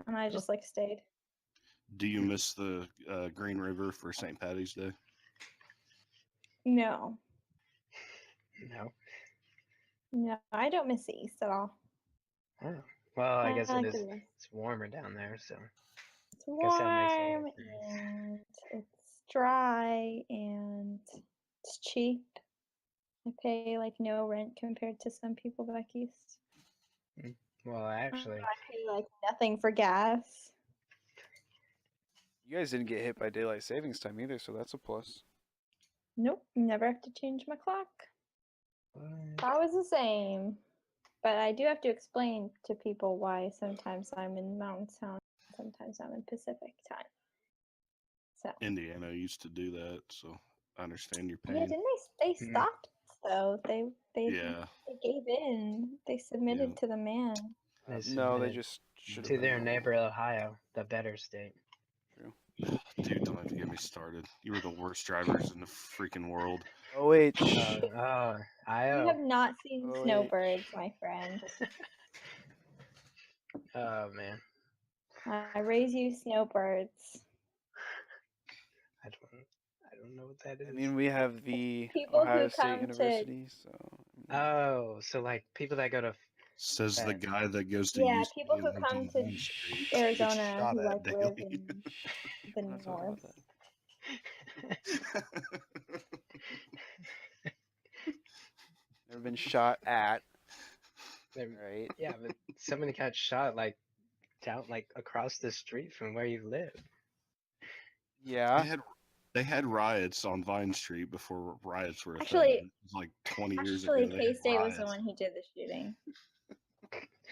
Speaker 3: and I just like stayed.
Speaker 5: Do you miss the Green River for St. Patty's Day?
Speaker 3: No,
Speaker 4: No.
Speaker 3: no, I don't miss the East at all.
Speaker 4: Oh. Well, I guess it is.
Speaker 3: goodness.
Speaker 4: It's warmer down there, so
Speaker 3: It's
Speaker 4: guess that makes a
Speaker 3: warm
Speaker 4: difference.
Speaker 3: and it's dry and it's cheap. I pay like no rent compared to some people back east.
Speaker 4: Well, actually,
Speaker 3: I pay like nothing for gas.
Speaker 2: You guys didn't get hit by daylight savings time either, so that's a plus.
Speaker 3: Nope, never have to change my clock. That was the same. But I do have to explain to people why sometimes I'm in Mountain Town, sometimes I'm in Pacific time. So
Speaker 5: Indiana used to do that, so I understand your
Speaker 3: yeah,
Speaker 5: pain.
Speaker 3: didn't they stopped us though? They
Speaker 5: Yeah.
Speaker 3: gave in. They submitted
Speaker 5: Yeah.
Speaker 3: to the man.
Speaker 4: They
Speaker 2: No, they
Speaker 4: submitted
Speaker 2: just should
Speaker 4: to
Speaker 2: have
Speaker 4: their
Speaker 2: been.
Speaker 4: neighbor Ohio, the better state.
Speaker 2: True.
Speaker 5: Dude, don't have to get me started. You were the worst drivers in the freaking world.
Speaker 2: OH.
Speaker 4: You
Speaker 3: You have not seen
Speaker 2: Oh,
Speaker 3: snowbirds, my friend.
Speaker 4: Oh man,
Speaker 3: I raise you snowbirds.
Speaker 4: I don't know what that is.
Speaker 2: I mean, we have the
Speaker 3: People who
Speaker 2: Ohio State
Speaker 3: come to-
Speaker 2: University, so.
Speaker 4: Oh, so like people that go to
Speaker 5: Says the
Speaker 4: Fed.
Speaker 5: guy that goes to
Speaker 3: Yeah,
Speaker 5: UC
Speaker 3: people
Speaker 5: and
Speaker 3: who
Speaker 5: lives
Speaker 3: come
Speaker 5: on
Speaker 3: to
Speaker 5: Main Street,
Speaker 3: Arizona
Speaker 5: gets shot
Speaker 3: who
Speaker 5: at
Speaker 3: like live
Speaker 5: daily.
Speaker 3: in the
Speaker 2: We're not talking
Speaker 3: north.
Speaker 2: about that. Never been shot at. Right.
Speaker 4: Yeah, but somebody got shot like down like across the street from where you live.
Speaker 2: Yeah.
Speaker 5: They had riots on Vine Street before riots were a
Speaker 3: Actually-
Speaker 5: thing. It was like 20 years
Speaker 3: Actually,
Speaker 5: ago. they had
Speaker 3: K-State was the
Speaker 5: riots.
Speaker 3: one who did the shooting.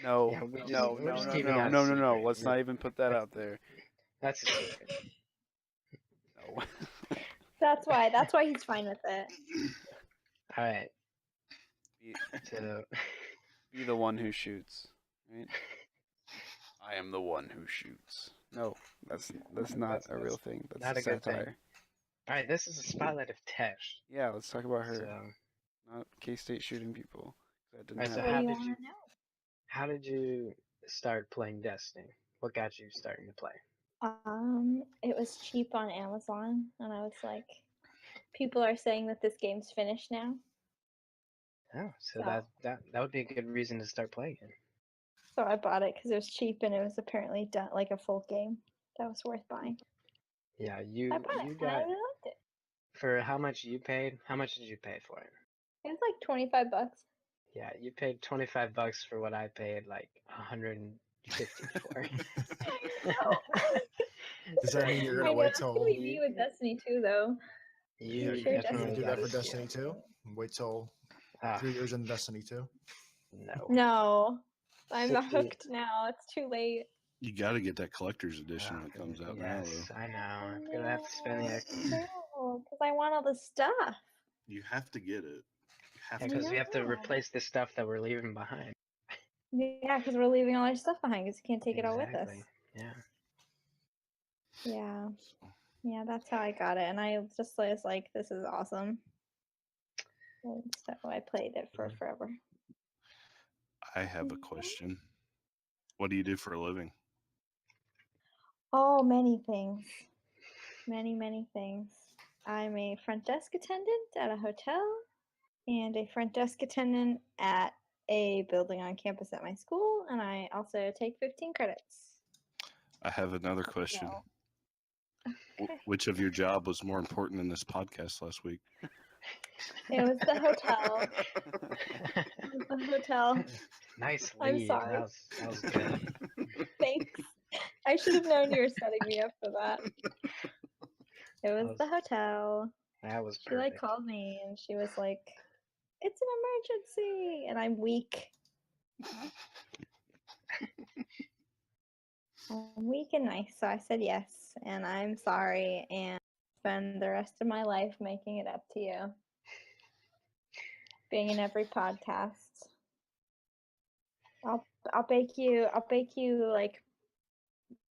Speaker 2: No.
Speaker 4: Yeah, we're
Speaker 2: No.
Speaker 4: just
Speaker 2: No.
Speaker 4: keeping that a
Speaker 2: No.
Speaker 4: secret.
Speaker 2: Let's not even put that out there.
Speaker 4: That's a secret.
Speaker 2: No.
Speaker 3: That's why he's fine with it.
Speaker 4: All right.
Speaker 2: Be,
Speaker 4: So
Speaker 2: be the one who shoots. Right. I am the one who shoots. No, that's not a real thing. That's
Speaker 4: not
Speaker 2: a
Speaker 4: a good thing.
Speaker 2: satire.
Speaker 4: all right, this is a spotlight of Tesh.
Speaker 2: Yeah, let's talk about her.
Speaker 4: So
Speaker 2: Not K-State shooting people. That didn't
Speaker 4: Alright, so
Speaker 2: happen.
Speaker 3: What do you want to know?
Speaker 4: how did you start playing Destiny? What got you starting to play?
Speaker 3: It was cheap on Amazon, and I was like, people are saying that this game's finished now.
Speaker 4: Oh, so
Speaker 3: So-
Speaker 4: that would be a good reason to start playing it.
Speaker 3: So I bought it because it was cheap and it was apparently done like a full game. That was worth buying.
Speaker 4: Yeah,
Speaker 3: I
Speaker 4: you
Speaker 3: bought it. And I
Speaker 4: got
Speaker 3: really liked it.
Speaker 4: for how much you paid? How much did you pay for it?
Speaker 3: It was like $25.
Speaker 4: Yeah, you paid $25 for what I paid like 150 for.
Speaker 3: I know.
Speaker 6: Does that mean you're
Speaker 3: I
Speaker 6: gonna
Speaker 3: know.
Speaker 6: wait
Speaker 3: That's
Speaker 6: till
Speaker 3: what we do with Destiny 2, though.
Speaker 4: You
Speaker 3: I'm sure
Speaker 6: you're
Speaker 4: definitely
Speaker 6: gonna do
Speaker 4: got
Speaker 6: that for
Speaker 4: a steal.
Speaker 6: Destiny 2? Wait till
Speaker 4: Ah,
Speaker 6: 3 years in Destiny 2?
Speaker 4: no.
Speaker 3: No, I'm
Speaker 4: So-
Speaker 3: hooked now. It's too late.
Speaker 5: You got to get that collector's edition
Speaker 4: Oh,
Speaker 5: that comes out now,
Speaker 4: yes,
Speaker 5: though.
Speaker 4: I know. I'm gonna have to spend the extra.
Speaker 3: Because I want all the stuff.
Speaker 5: You have to get it. You have to.
Speaker 4: Because we have to
Speaker 3: No.
Speaker 4: replace the stuff that we're leaving behind.
Speaker 3: Yeah, because we're leaving all our stuff behind because we can't take it all with us.
Speaker 4: Exactly. Yeah.
Speaker 3: Yeah,
Speaker 5: So,
Speaker 3: yeah, that's how I got it, and I just was like, "This is awesome." And so I played it for forever.
Speaker 5: I have a question. What do you do for a living?
Speaker 3: Oh, many things, many things. I'm a front desk attendant at a hotel, and a front desk attendant at a building on campus at my school, and I also take 15 credits.
Speaker 5: I have another question.
Speaker 3: So, okay.
Speaker 5: Which of your job was more important than this podcast last week?
Speaker 3: It was the hotel. It was the hotel.
Speaker 4: Nice
Speaker 3: I'm
Speaker 4: lead.
Speaker 3: sorry.
Speaker 4: That was good.
Speaker 3: Thanks. I should have known you were setting me up for that. It was the hotel.
Speaker 4: That was
Speaker 3: She like
Speaker 4: perfect.
Speaker 3: called me and she was like, "It's an emergency," and I'm weak. I'm weak and nice, so I said yes, and I'm sorry, and spend the rest of my life making it up to you. Being in every podcast. I'll bake you like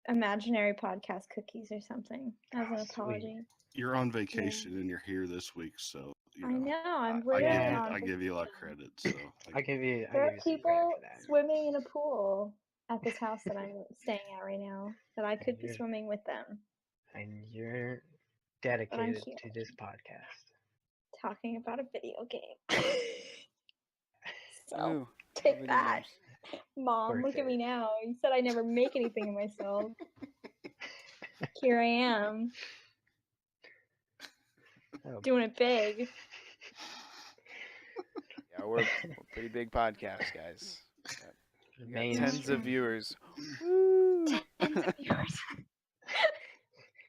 Speaker 3: imaginary podcast cookies or something as an
Speaker 4: Oh, sweet.
Speaker 3: apology.
Speaker 5: You're on vacation and you're here this week, so you
Speaker 3: I
Speaker 5: know.
Speaker 3: know, I'm
Speaker 5: I
Speaker 3: literally
Speaker 5: give you,
Speaker 3: on
Speaker 5: I give you a lot of
Speaker 3: vacation.
Speaker 5: credit. So
Speaker 4: I give you.
Speaker 3: There
Speaker 4: I
Speaker 3: are
Speaker 4: give you some credit
Speaker 3: people
Speaker 4: for that.
Speaker 3: swimming in a pool at this house that I'm staying at right now that I could be
Speaker 4: You're-
Speaker 3: swimming with them,
Speaker 4: And you're
Speaker 3: but I'm
Speaker 4: dedicated
Speaker 3: here
Speaker 4: to this podcast.
Speaker 3: talking about a video game. So
Speaker 2: Ooh,
Speaker 3: take
Speaker 2: video
Speaker 3: that.
Speaker 2: games.
Speaker 3: Mom,
Speaker 4: Poor
Speaker 3: look at me
Speaker 4: kid.
Speaker 3: now. You said I never make anything of myself. Here I am,
Speaker 4: Oh,
Speaker 3: doing it big.
Speaker 2: Yeah, we're a pretty big podcast, guys. We got tens
Speaker 4: mainstream.
Speaker 2: of viewers. Woo!
Speaker 3: Tens of viewers.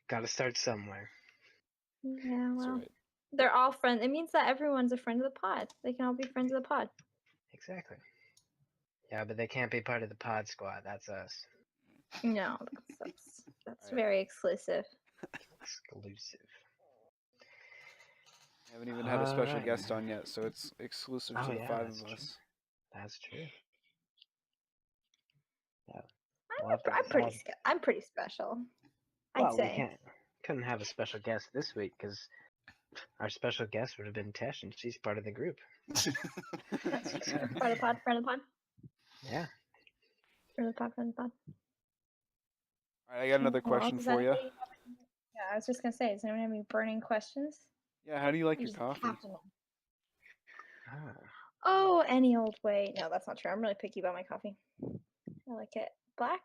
Speaker 4: Gotta start somewhere.
Speaker 3: Yeah,
Speaker 2: That's
Speaker 3: well,
Speaker 2: right.
Speaker 3: they're all friends. It means that everyone's a friend of the pod. They can all be friends of the pod.
Speaker 4: Exactly. Yeah, but they can't be part of the pod squad. That's us.
Speaker 3: No, that's
Speaker 2: Right.
Speaker 3: very exclusive.
Speaker 4: Exclusive.
Speaker 2: Haven't even had a special
Speaker 4: Alright.
Speaker 2: guest on yet, so it's exclusive
Speaker 4: Oh,
Speaker 2: to the
Speaker 4: yeah,
Speaker 2: 5
Speaker 4: that's
Speaker 2: of
Speaker 4: true.
Speaker 2: us.
Speaker 4: That's true. Yeah.
Speaker 3: I'm pretty special.
Speaker 4: Well,
Speaker 3: I'd
Speaker 4: we
Speaker 3: say.
Speaker 4: couldn't have a special guest this week because our special guest would have been Tesh, and she's part of the group.
Speaker 3: That's true. Friend of the pod. Friend of the pod.
Speaker 4: Yeah.
Speaker 3: Friend of the pod. Friend of the pod.
Speaker 2: All right, I got another
Speaker 3: Well,
Speaker 2: question
Speaker 3: does
Speaker 2: for you.
Speaker 3: anybody have any- Yeah, I was just gonna say, does anyone have any burning questions?
Speaker 2: Yeah, how do you like
Speaker 3: You
Speaker 2: your
Speaker 3: just
Speaker 2: coffee?
Speaker 3: have to know.
Speaker 4: Ah,
Speaker 3: Oh, any old way. No, that's not true. I'm really picky about my coffee. I like it black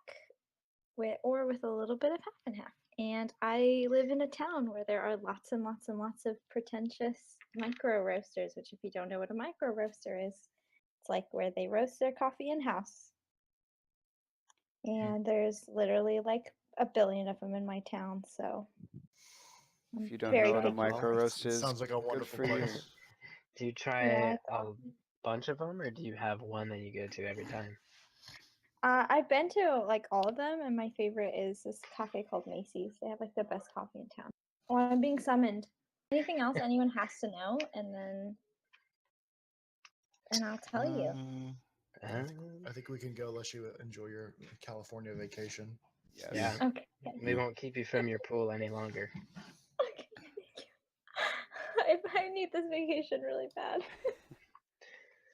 Speaker 3: with a little bit of half and half. And I live in a town where there are lots and lots and lots of pretentious micro roasters, which if you don't know what a micro roaster is, it's like where they roast their coffee in-house. And there's literally like a billion of them in my town, so I'm
Speaker 2: If you don't
Speaker 3: very
Speaker 2: know what a
Speaker 3: picky.
Speaker 2: micro roast is,
Speaker 6: Sounds like a
Speaker 2: good
Speaker 6: wonderful
Speaker 2: for you.
Speaker 6: place.
Speaker 4: do you try
Speaker 3: Yeah,
Speaker 4: a bunch of them, or do you have one that you go to every time?
Speaker 3: I've been to like all of them, and my favorite is this cafe called Macy's. They have like the best coffee in town. Oh, I'm being summoned. Anything else anyone has to know, and I'll tell you.
Speaker 6: I think we can go unless you enjoy your California vacation.
Speaker 2: Yes.
Speaker 4: Yeah.
Speaker 3: Okay.
Speaker 4: We won't keep you from your pool any longer.
Speaker 3: Okay, thank you. I need this vacation really bad.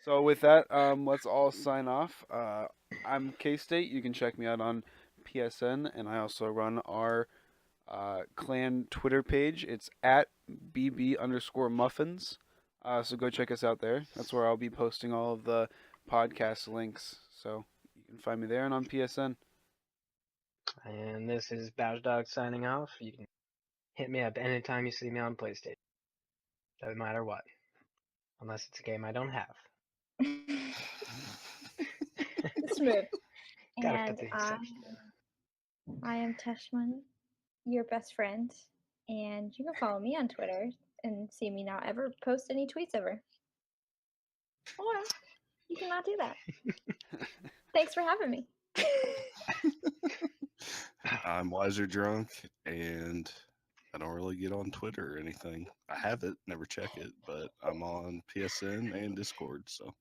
Speaker 2: So with that, let's all sign off. I'm Kstate. You can check me out on PSN, and I also run our clan Twitter page. It's at @bb_muffins. So go check us out there. That's where I'll be posting all of the podcast links. So you can find me there and on PSN.
Speaker 4: And this is Bowsh Dog signing off. You can hit me up anytime you see me on PlayStation. Doesn't matter what. Unless it's a game I don't have.
Speaker 3: Smooth.
Speaker 4: Gotta
Speaker 3: And
Speaker 4: put the exception in.
Speaker 3: I am Teshman, your best friend, and you can follow me on Twitter and see me not ever post any tweets ever. Or you cannot do that. Thanks for having me.
Speaker 5: I'm Weiser drunk, and I don't really get on Twitter or anything. I have it, never check it, but I'm on PSN and Discord. So,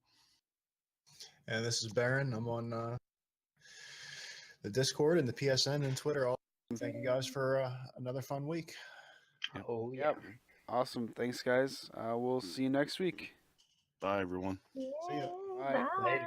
Speaker 6: And this is Baron. I'm on the Discord and the PSN and Twitter. Thank you guys for another fun week.
Speaker 4: Oh, yeah.
Speaker 2: Yep. Awesome. Thanks, guys. We'll see you next week.
Speaker 5: bye everyone.
Speaker 3: Yeah,
Speaker 6: ya.
Speaker 2: Bye.
Speaker 3: bye.
Speaker 4: Later.